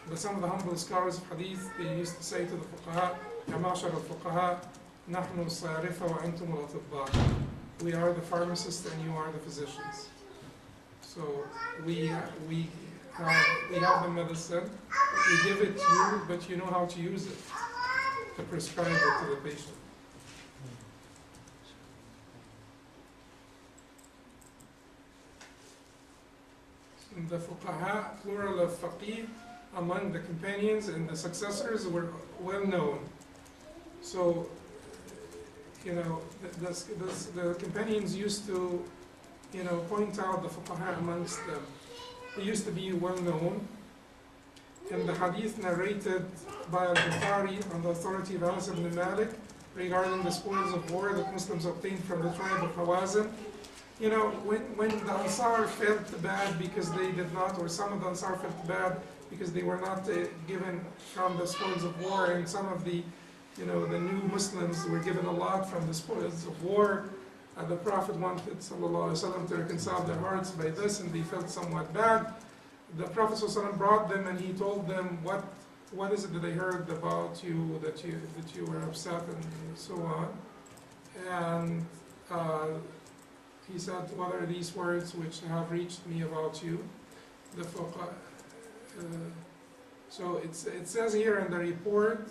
but some of the humble scholars of hadith, they used to say to the fuqaha, Ya ma'shar al-fuqaha, nahnu as-sayarifa wa antum al-atibba. We are the pharmacists and you are the physicians. So we have the medicine, we give it to you, but you know how to use it, to prescribe it to the patient. And the fuqaha, plural of faqih, among the companions and the successors were well known. So, you know, the companions used to, you know, point out the fuqaha amongst them. They used to be well known. In the hadith narrated by Al-Bukhari on the authority of Anas ibn Malik regarding the spoils of war that Muslims obtained from the tribe of Hawazin, you know, when the Ansar felt bad because they did not, or some of the Ansar felt bad because they were not given from the spoils of war, and some of the, you know, the new Muslims were given a lot from the spoils of war. The Prophet wanted, sallallahu alaihi wasallam, to reconcile their hearts by this, and they felt somewhat bad. The Prophet sallallahu alaihi wasallam brought them, and he told them, what is it that I heard about you, that you were upset, and so on. And he said, what are these words which have reached me about you? The fuqaha. So it says here in the report,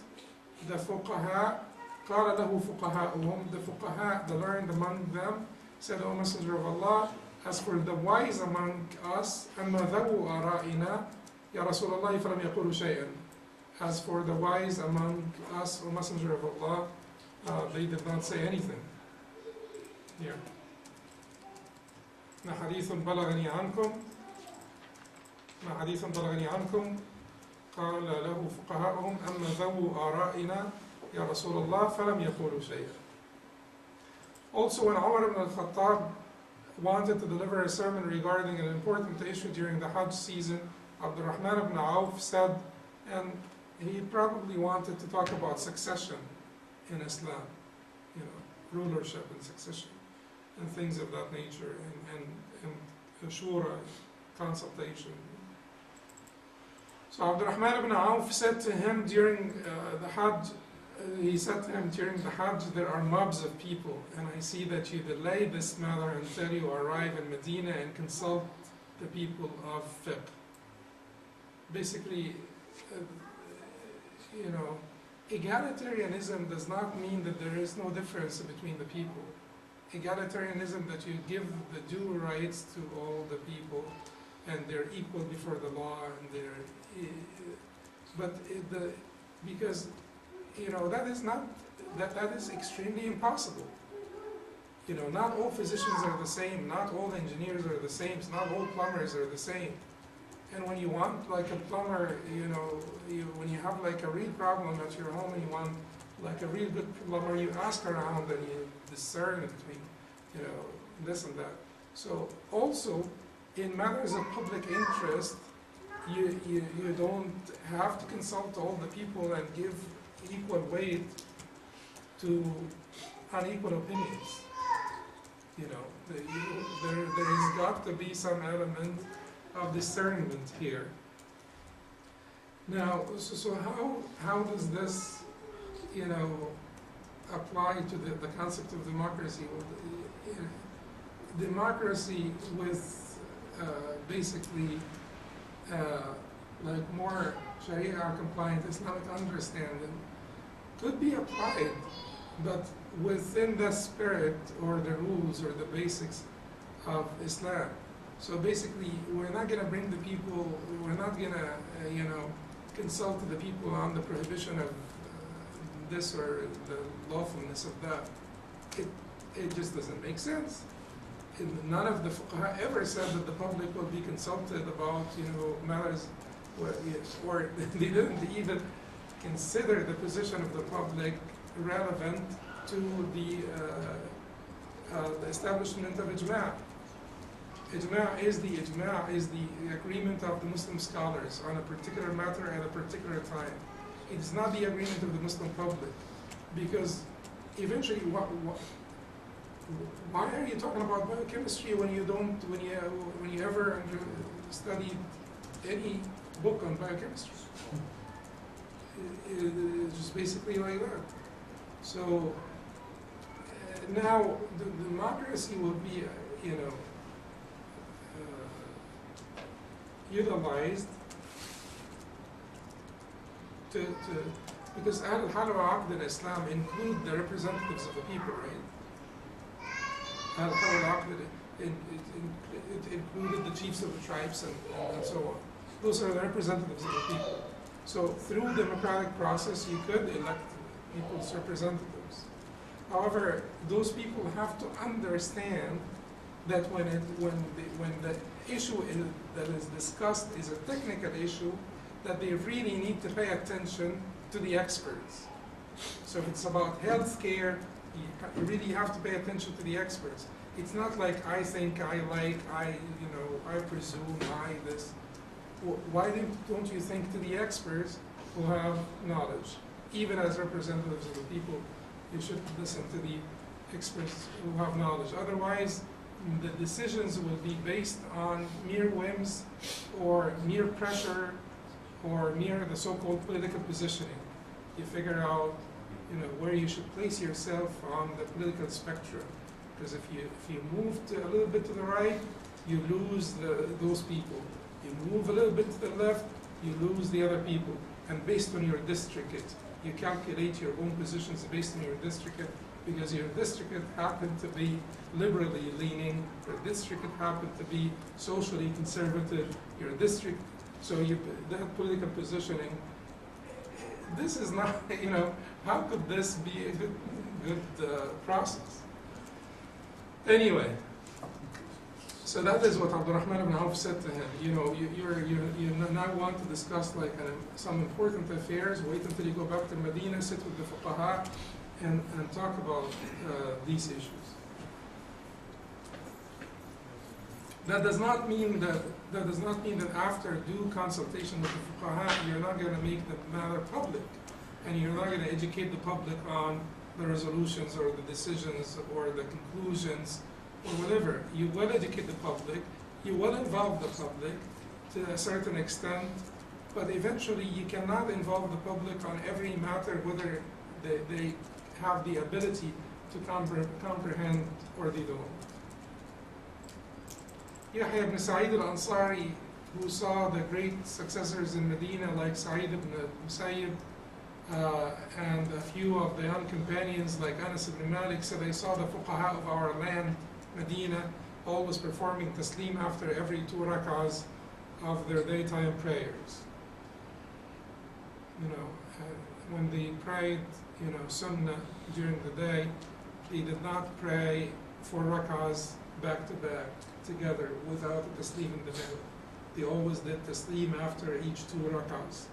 the fuqaha, قال له فقهاؤهم, the fuqaha, the learned among them, said, O Messenger of Allah, as for the wise among us, أما ذو آرائنا يا رسول الله فلم يقولوا شيئا. As for the wise among us, O Messenger of Allah, they did not say anything. Here. ما حديث بلغني عنكم قال له فقهاؤهم أما ذو آرائنا يا رسول الله فلم يقولوا شيئا. Also, when Umar ibn al-Khattab wanted to deliver a sermon regarding an important issue during the Hajj season, Abdurrahman ibn Auf said, and he probably wanted to talk about succession in Islam, you know, rulership and succession and things of that nature, and shura, consultation. So Abdurrahman ibn Auf said to him during the Hajj, there are mobs of people, and I see that you delay this matter until you arrive in Medina and consult the people of fiqh. Basically, you know, egalitarianism does not mean that there is no difference between the people. Egalitarianism, that you give the due rights to all the people, and they're equal before the law, and because, you know, that is extremely impossible. You know, not all physicians are the same, not all engineers are the same, not all plumbers are the same. And when you want like a plumber, you know, when you have like a real problem at your home and you want like a real good plumber, you ask around and you discern between, you know, this and that. So also, in matters of public interest, you don't have to consult all the people and give equal weight to unequal opinions. You know, there has got to be some element of discernment here. Now, so how does this, you know, apply to the concept of democracy? Well, democracy with basically like more Sharia compliant Islamic understanding could be applied, but within the spirit or the rules or the basics of Islam. So basically, we're not going to bring the people, we're not going to, you know, consult the people on the prohibition of this or the lawfulness of that. It just doesn't make sense. None of the fuqaha ever said that the public will be consulted about, you know, matters, or they didn't even consider the position of the public relevant to the establishment of ijma'. Ijma' is the agreement of the Muslim scholars on a particular matter at a particular time. It is not the agreement of the Muslim public, because eventually, why are you talking about biochemistry when you don't, when you ever studied any book on biochemistry? It's just basically like that. So now the democracy will be, utilized to because Al-Halwa Aqd al-Islam include the representatives of the people, right? Al-Halwa Aqd, it included the chiefs of the tribes and so on. Those are the representatives of the people. So through democratic process, you could elect people's representatives. However, those people have to understand that when the issue that is discussed is a technical issue, that they really need to pay attention to the experts. So if it's about healthcare, you really have to pay attention to the experts. It's not like I think, I like, I presume, I this. Why don't you think to the experts who have knowledge? Even as representatives of the people, you should listen to the experts who have knowledge. Otherwise, the decisions will be based on mere whims or mere pressure or mere the so-called political positioning. You figure out, where you should place yourself on the political spectrum. Because if you move a little bit to the right, you lose those people. You move a little bit to the left, you lose the other people. And based on your district, you calculate your own positions based on your district, because your district happened to be liberally leaning, your district happened to be socially conservative, your district, so that political positioning, this is not, how could this be a good process? Anyway, so that is what Abdurrahman ibn Auf said to him. You now want to discuss some important affairs, wait until you go back to Medina, sit with the fuqaha, and talk about these issues. That does not mean that after due consultation with the fuqaha, you're not going to make the matter public, and you're not going to educate the public on the resolutions or the decisions or the conclusions or whatever. You will educate the public, you will involve the public to a certain extent, but eventually you cannot involve the public on every matter, whether they have the ability to comprehend or they don't. Yahya ibn Sa'id al-Ansari, who saw the great successors in Medina like Sa'id ibn Musayyib and a few of the young companions like Anas ibn Malik, said, I saw the fuqaha of our land, Medina, always performing taslim after every 2 rak'ahs of their daytime prayers. When they prayed, sunnah during the day, they did not pray 4 rak'ahs back to back together without a taslim in the middle. They always did taslim after each 2 rak'ahs.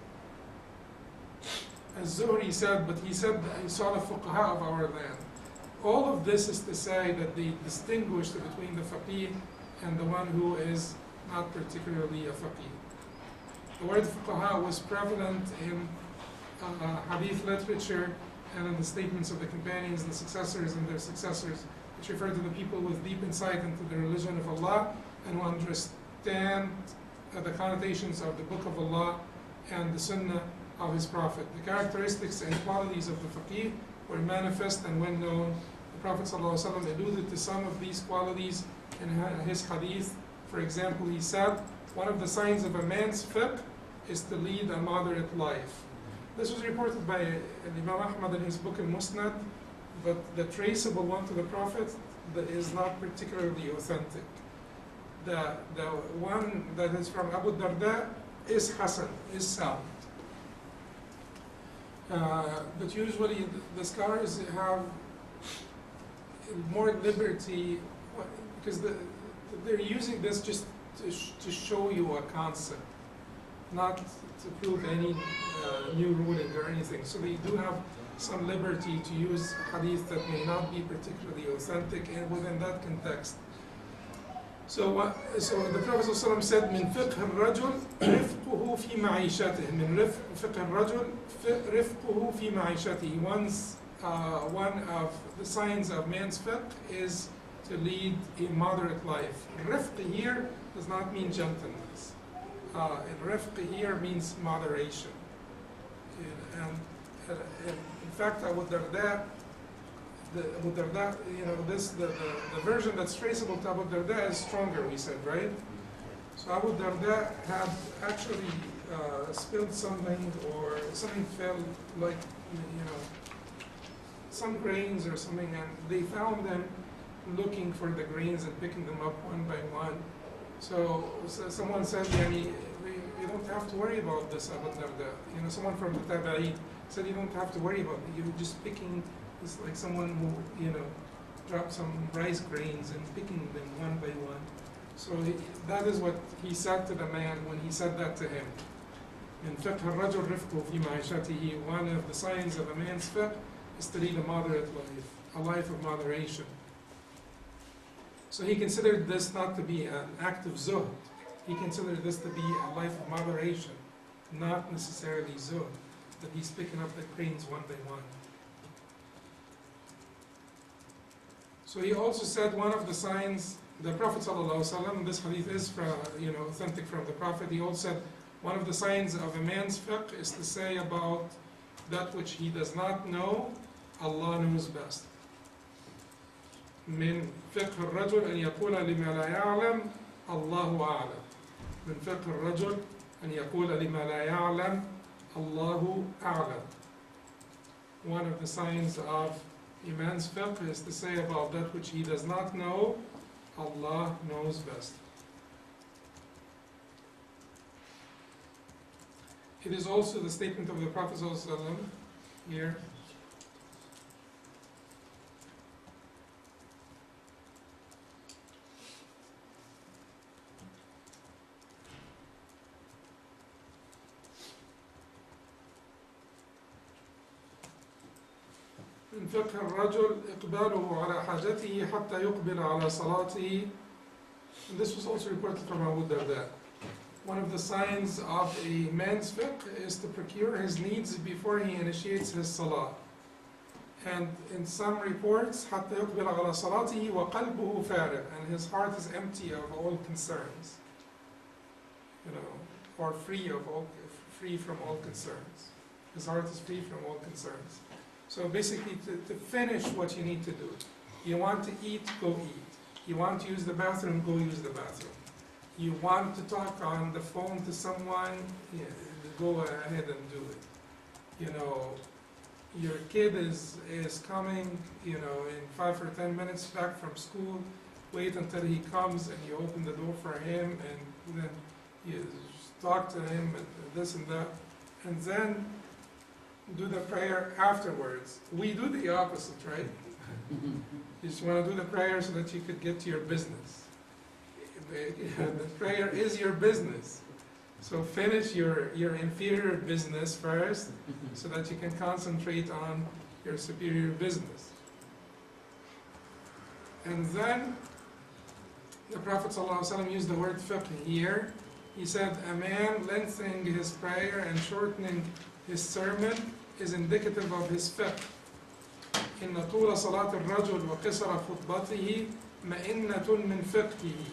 As Zuhri said, but he said that he saw the fuqaha of our land. All of this is to say that they distinguished between the faqih and the one who is not particularly a faqih. The word fuqaha was prevalent in hadith literature and in the statements of the companions, the successors and their successors, which refer to the people with deep insight into the religion of Allah and who understand the connotations of the Book of Allah and the Sunnah of His Prophet. The characteristics and qualities of the faqih were manifest and well known. The Prophet ﷺ alluded to some of these qualities in his hadith. For example, he said, one of the signs of a man's fiqh is to lead a moderate life. This was reported by Imam Ahmad in his book Al-Musnad, but the traceable one to the Prophet that is not particularly authentic. The one that is from Abu Darda is Hasan, is sound. But usually the scholars have more liberty because they're using this just to show you a concept, not to prove any new ruling or anything. So they do have some liberty to use hadith that may not be particularly authentic and within that context. So the Prophet ﷺ said, من فقه الرجل رفقه في معيشته. من فقه الرجل رفقه في معيشته. One of the signs of man's fiqh is to lead a moderate life. Rifq here does not mean gentleness. Rifq here means moderation. And in fact, Abu Darda, the version that's traceable to Abu Darda is stronger, we said, right? So Abu Darda had actually spilled something, or something fell, like, some grains or something, and they found them looking for the grains and picking them up one by one. So someone said, you don't have to worry about this, Abu Darda. Someone from the Tabi'een said, you don't have to worry about it. You're just picking. It's like someone who, dropped some rice grains and picking them one by one. So that is what he said to the man when he said that to him. In fiqh الرجل رفقه في معيشته, one of the signs of a man's fiqh is to lead a moderate life, a life of moderation. So he considered this not to be an act of zuhd. He considered this to be a life of moderation, not necessarily zuhd, that he's picking up the grains one by one. So he also said one of the signs, the Prophet ﷺ, this hadith is authentic from the Prophet, he also said one of the signs of a man's fiqh is to say about that which he does not know, Allah knows best. من فقه الرجل أن يقول لما لا يعلم الله أعلم. من فقه الرجل أن يقول لما لا يعلم الله أعلم. One of the signs of a man's fiqh is to say about that which he does not know, Allah knows best. It is also the statement of the Prophet ﷺ here. من فقه الرجل إقباله على حاجته حتى يقبل على صلاته. And this was also reported from Abu Darda. One of the signs of a man's fiqh is to procure his needs before he initiates his salah. And in some reports, حتى يقبل على صلاته وقلبه فارغ, and his heart is empty of all concerns, or free from all concerns. His heart is free from all concerns. So basically, to finish what you need to do. You want to eat, go eat. You want to use the bathroom, go use the bathroom. You want to talk on the phone to someone, go ahead and do it. Your kid is coming, in 5 or 10 minutes back from school. Wait until he comes and you open the door for him, and then you talk to him and this and that. And then do the prayer afterwards. We do the opposite, right? You just want to do the prayer so that you could get to your business. The prayer is your business. So finish your inferior business first so that you can concentrate on your superior business. And then the Prophet ﷺ used the word fiqh here. He said, a man lengthening his prayer and shortening his sermon is indicative of his fiqh. إن طول صلاة الرجل وقصر خطبته مئنة من فقهه.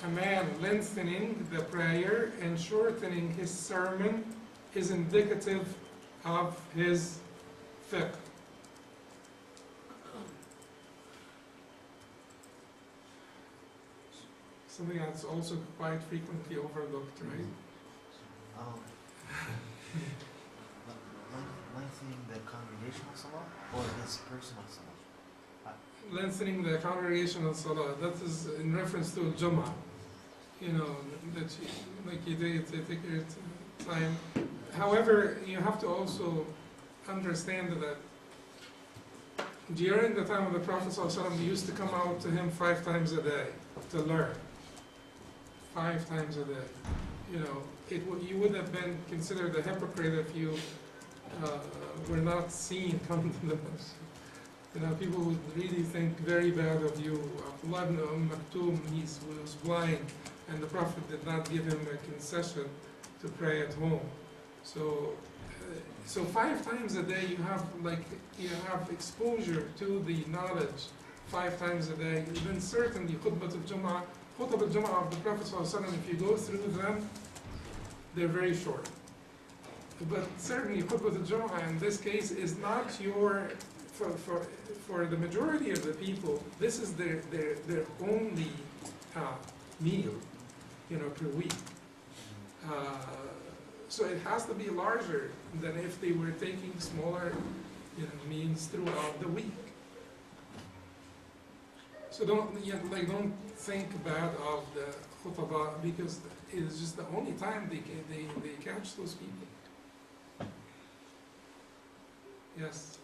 A man lengthening the prayer and shortening his sermon is indicative of his fiqh. Something that's also quite frequently overlooked, right? Lengthening the congregational salah or his personal salah? Lengthening the congregational salah, that is in reference to Jummah. That you take your time. However, you have to also understand that during the time of the Prophet ﷺ, we used to come out to him 5 times a day to learn. 5 times a day. You would have been considered a hypocrite if you were not seen coming to the masjid. People would really think very bad of you. Abdullah ibn Maktoum, he was blind, and the Prophet did not give him a concession to pray at home. So 5 times a day you have exposure to the knowledge 5 times a day. Then certainly khutbah al-Jum'ah of the Prophet ﷺ, if you go through them, they're very short. But certainly khutbah al-Jum'ah in this case is not for the majority of the people, this is their only meal, per week. So it has to be larger than if they were taking smaller, meals throughout the week. So don't think bad of the khutbah, because it is just the only time they catch those people. Yes.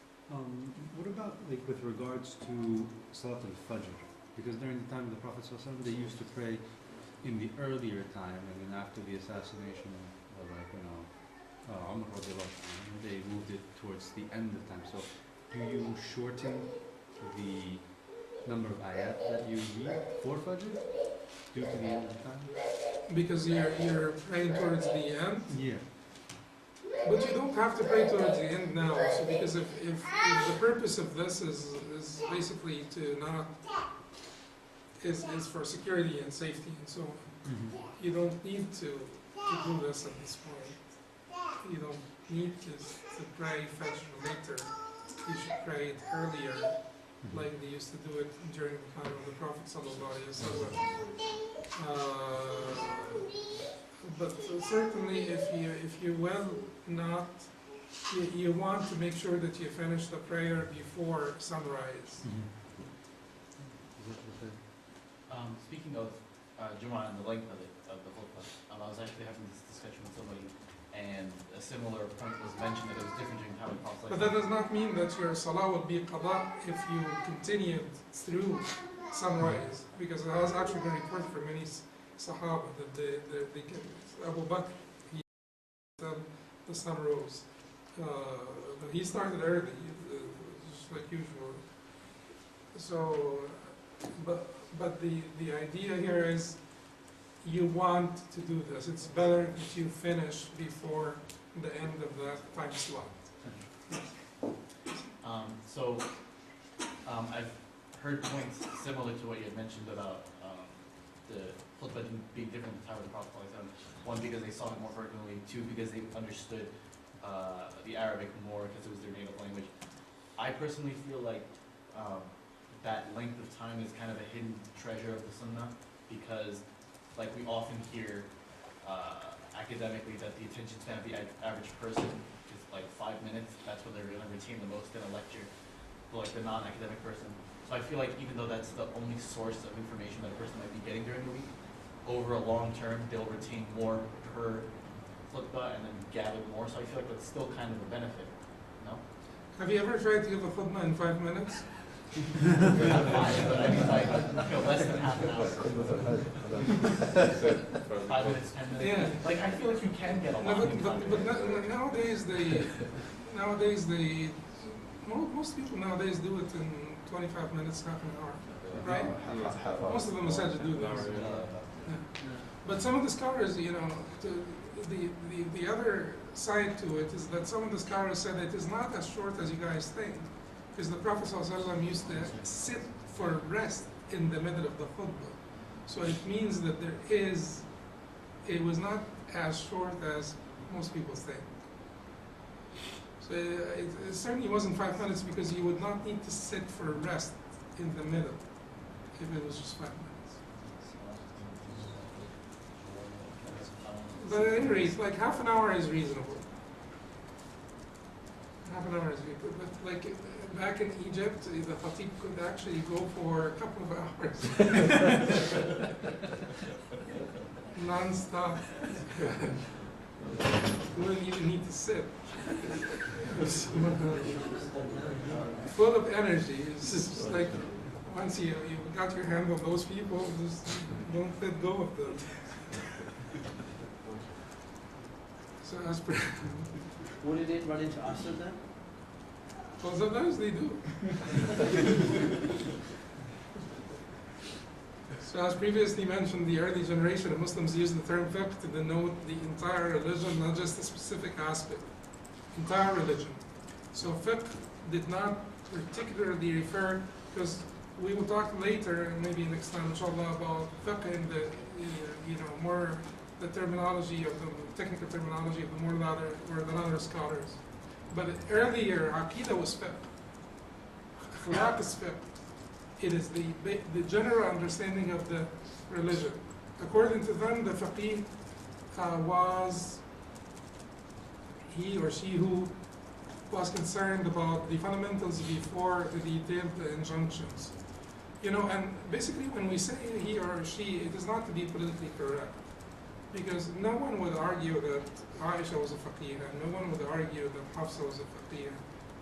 What about with regards to Salat al-Fajr? Because during the time of the Prophet ﷺ, they used to pray in the earlier time, and then after the assassination of Umar radiallahu anhu, they moved it towards the end of time. So do you shorten the number of ayat that you read for Fajr due to the end of time? Because you're praying towards the end? Yeah. But you don't have to pray towards the end now, so because if the purpose of this is basically to not, is for security and safety and so on, you don't need to do this at this point. You don't need to pray Fajr later. You should pray it earlier, like they used to do it during the time of the Prophet ﷺ. But certainly, if you you want to make sure that you finish the prayer before sunrise. Speaking of Jumu'ah and the length of the khutbah, I was actually having this discussion with somebody, and a similar point was mentioned that it was different during time of Prophet. But that does not mean that your salah would be qada if you continued through sunrise, because it has actually been reported for many Sahaba that they can, Abu Bakr, the sun rose. He started early, just like usual. So, but the idea here is you want to do this. It's better that you finish before the end of that time slot. I've heard points similar to what you had mentioned about the khutbah being different than the time of the Prophet. One, because they saw it more frequently. 2, because they understood the Arabic more because it was their native language. I personally feel like that length of time is kind of a hidden treasure of the Sunnah, because like we often hear academically that the attention span of the average person is like 5 minutes. That's what they're going to retain the most in a lecture, for like the non-academic person. So I feel like even though that's the only source of information that a person might be getting during the week, over a long term they'll retain more per khutbah and then gather more. So I feel like that's still kind of a benefit. No? Have you ever tried to give a khutbah in 5 minutes? Not 5, but I mean like less than half an hour. 5 minutes, 10 minutes. Yeah. Like I feel like you can get a No, lot in 5 but minutes. nowadays most people nowadays do it in 25 minutes, half an hour, right? Most of the masajid do this. Yeah. But some of the scholars, the other side to it is that some of the scholars said it is not as short as you guys think, because the Prophet ﷺ used to sit for rest in the middle of the khutbah. So it means that it was not as short as most people think. So it certainly wasn't 5 minutes, because you would not need to sit for rest in the middle if it was just 5 minutes. But at any rate, like half an hour is reasonable. Half an hour is reasonable. But like back in Egypt, the khatib could actually go for a couple of hours. Non-stop. You wouldn't even need to sit. Full of energy. It's just like once you got your hand on those people, just don't let go of them. So as per Would it run into Asr then? Well, sometimes they do. So as previously mentioned, the early generation of Muslims used the term fiqh to denote the entire religion, not just a specific aspect. Entire religion. So fiqh did not particularly refer, because we will talk later, and maybe next time, inshallah, about fiqh in the, more the terminology of the technical terminology of the more latter scholars. But earlier, Aqidah was fiqh. Akhlaq is fiqh. It is the general understanding of the religion. According to them, the faqih was he or she who was concerned about the fundamentals before the detailed injunctions. And basically when we say he or she, it is not to be politically correct. Because no one would argue that Aisha was a faqih, and no one would argue that Hafsa was a faqih.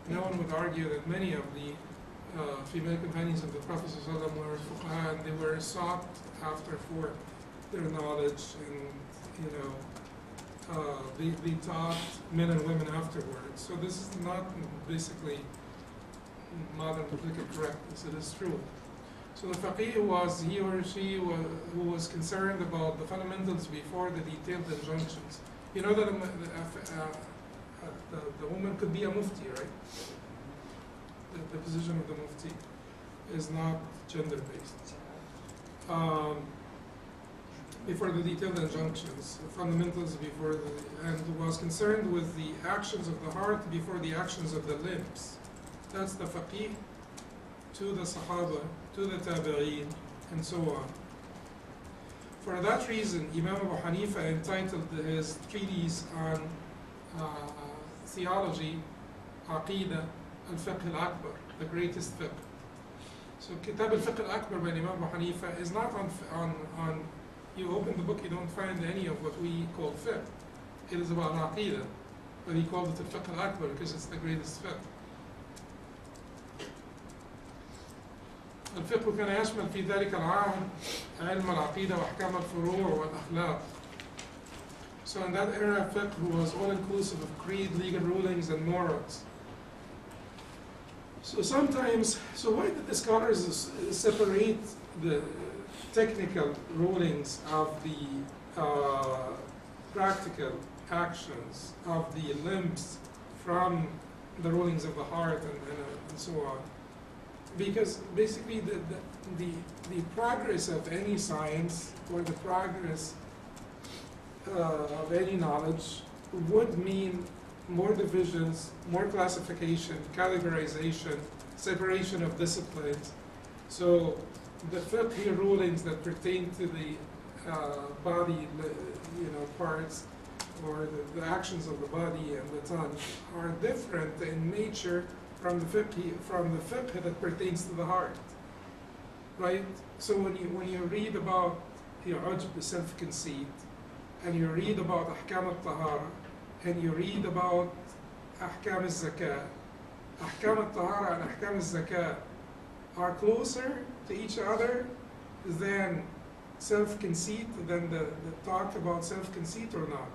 No one would argue that many of the female companions of the Prophet ﷺ were fuqaha, and they were sought after for their knowledge, and they taught men and women afterwards. So this is not basically modern political correctness, it is true. So the faqih was he or she who was concerned about the fundamentals before the detailed injunctions. You know that the woman could be a mufti, right? The position of the mufti is not gender-based. Before the detailed injunctions, the fundamentals and was concerned with the actions of the heart before the actions of the limbs. That's the faqih to the Sahaba, to the Tabi'een, and so on. For that reason, Imam Abu Hanifa entitled his treatise on theology, Aqidah, Al-Fiqh Al-Akbar, the greatest fiqh. So Kitab Al-Fiqh Al-Akbar by Imam Abu Hanifa is not on you open the book, you don't find any of what we call fiqh. It is about Aqidah, but he called it Al-Fiqh Al-Akbar because it's the greatest fiqh. الفقه كان يشمل في ذلك العهد علم العقيدة وأحكام الفروع والأخلاق. So in that era, fiqh was all-inclusive of creed, legal rulings, and morals. So why did the scholars separate the technical rulings of the practical actions of the limbs from the rulings of the heart and so on? Because basically the progress of any science or the progress of any knowledge would mean more divisions, more classification, categorization, separation of disciplines. So the fiqh rulings that pertain to the body, parts, or the actions of the body and the tongue are different in nature from the fiqh that pertains to the heart, right? So when you read about ujb, self-conceit, and you read about ahkam al-tahara, and you read about ahkam al-zakah, ahkam al-tahara and ahkam al-zakah are closer to each other than self-conceit, than the talk about self-conceit or not?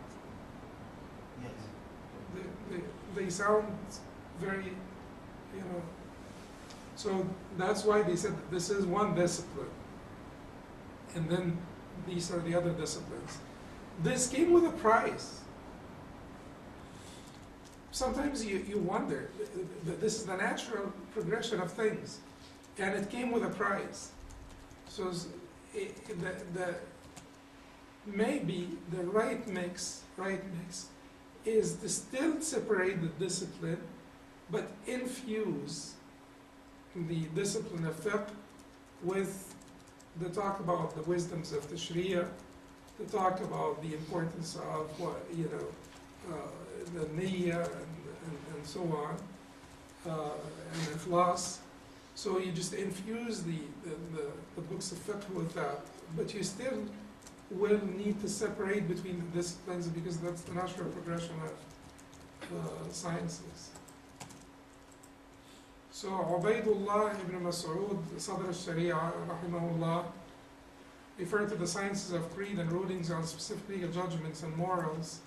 Yes. They sound very, so that's why they said that this is one discipline, and then these are the other disciplines. This came with a price. Sometimes you wonder, this is the natural progression of things, and it came with a price. So maybe the right mix is to still separate the discipline, but infuse the discipline of fiqh with the talk about the wisdoms of the Sharia, to talk about the importance of the niyyah and so on, and ikhlas. So you just infuse the books of fiqh with that, but you still will need to separate between the disciplines because that's the natural progression of sciences. So Ubaydullah ibn Mas'ud, Sadr al-Sharia, rahimahullah, referred to the sciences of creed and rulings on specific legal judgments and morals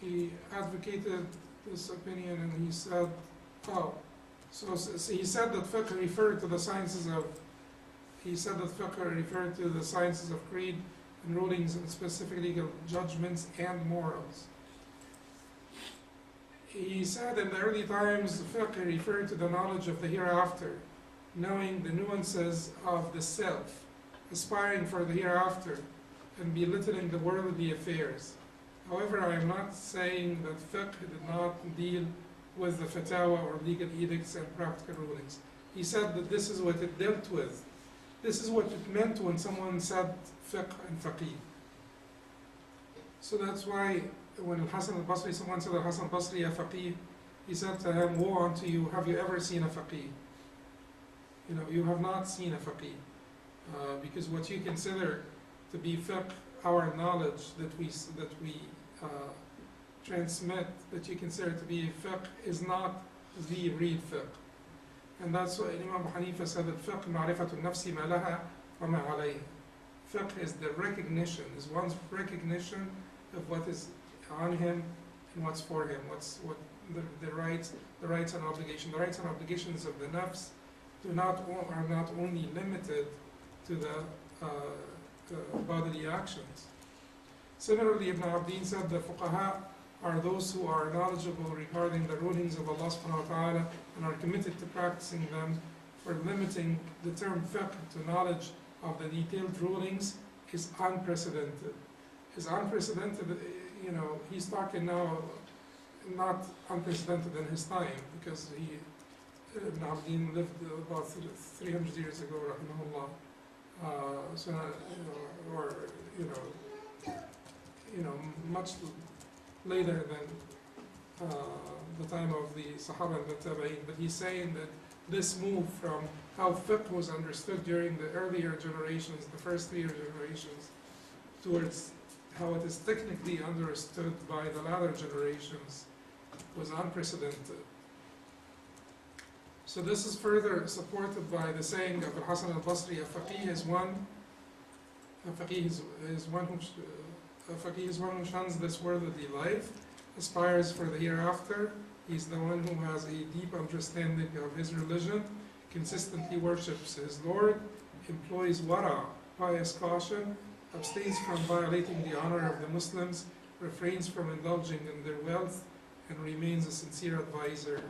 he advocated this opinion and he said, oh, so he said that fiqh referred to the sciences of, he said that fiqh referred to the sciences of creed and rulings and specific legal judgments and morals. He said in the early times, fiqh referred to the knowledge of the hereafter, knowing the nuances of the self, aspiring for the hereafter, and belittling the worldly affairs. However, I am not saying that fiqh did not deal with the fatwa or legal edicts and practical rulings. He said that this is what it dealt with. This is what it meant when someone said fiqh and faqih. So that's why when Al-Hasan al-Basri, someone said Al-Hasan al-Basri a faqih, he said to him, woe unto you, have you ever seen a faqih? You know, you have not seen a faqih. Because what you consider to be fiqh, our knowledge that we transmit, that you consider to be fiqh, is not the real fiqh. And that's why Imam Abu Hanifa said that fiqh ma'rifatun nafsi ma laha wa ma alayha. Fiqh is the recognition, is one's recognition of what is on him and what's for him, what the rights and obligations. The rights and obligations of the nafs are not only limited to the bodily actions. Similarly, Ibn Abdin said the fuqaha are those who are knowledgeable regarding the rulings of Allah subhanahu wa ta'ala and are committed to practicing them, for limiting the term fiqh to knowledge of the detailed rulings is unprecedented. Is unprecedented, you know, he's talking now not unprecedented in his time, because Ibn Abdin lived about 300 years ago, rahimahullah. So, much later than the time of the Sahaba and the Tabi'in. But he's saying that this move from how fiqh was understood during the earlier generations, the first 3 generations, towards how it is technically understood by the latter generations was unprecedented. So this is further supported by the saying of Al-Hasan al-Basri, a faqih is one who shuns this worldly life, aspires for the hereafter. He's the one who has a deep understanding of his religion, consistently worships his Lord, employs wara, pious caution, abstains from violating the honor of the Muslims, refrains from indulging in their wealth, and remains a sincere advisor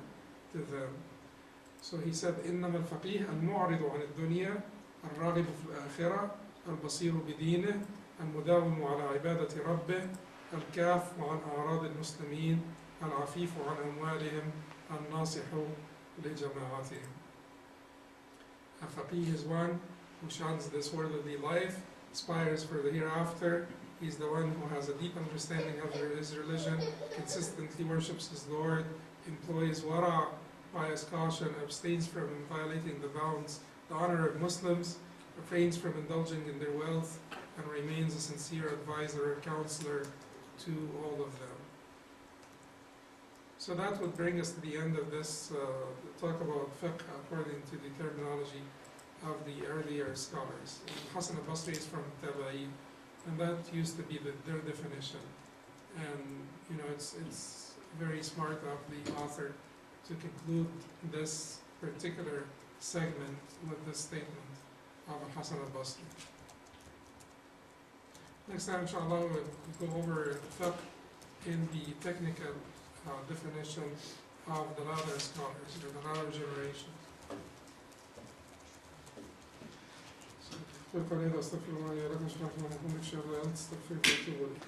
to them. So he said, إنما الفقيه المعرض عن الدنيا الراغب في الآخرة البصير بدينه المداوم على عبادة ربه الكاف عن أعراض المسلمين العفيف عن أموالهم الناصح لجماعتهم. A faqih is one who shuns this worldly life, aspires for the hereafter. He's the one who has a deep understanding of his religion, consistently worships his Lord, employs wara, pious caution, abstains from violating the bounds, the honor of Muslims, refrains from indulging in their wealth, and remains a sincere advisor or counselor to all of them. So that would bring us to the end of this talk about fiqh according to the terminology of the earlier scholars. Hasan al-Basri is from Tabi'in, and that used to be their definition. And it's very smart of the author to conclude this particular segment with this statement of Hasan al-Basri. Next time, inshallah, we'll go over fiqh in the technical definition of the latter scholars, or the latter generation. قل قولي هذا استغفر الله لي ولكم سبحانك اللهم وبحمدك اشهد ان لا اله الا انت استغفرك واتوب اليك.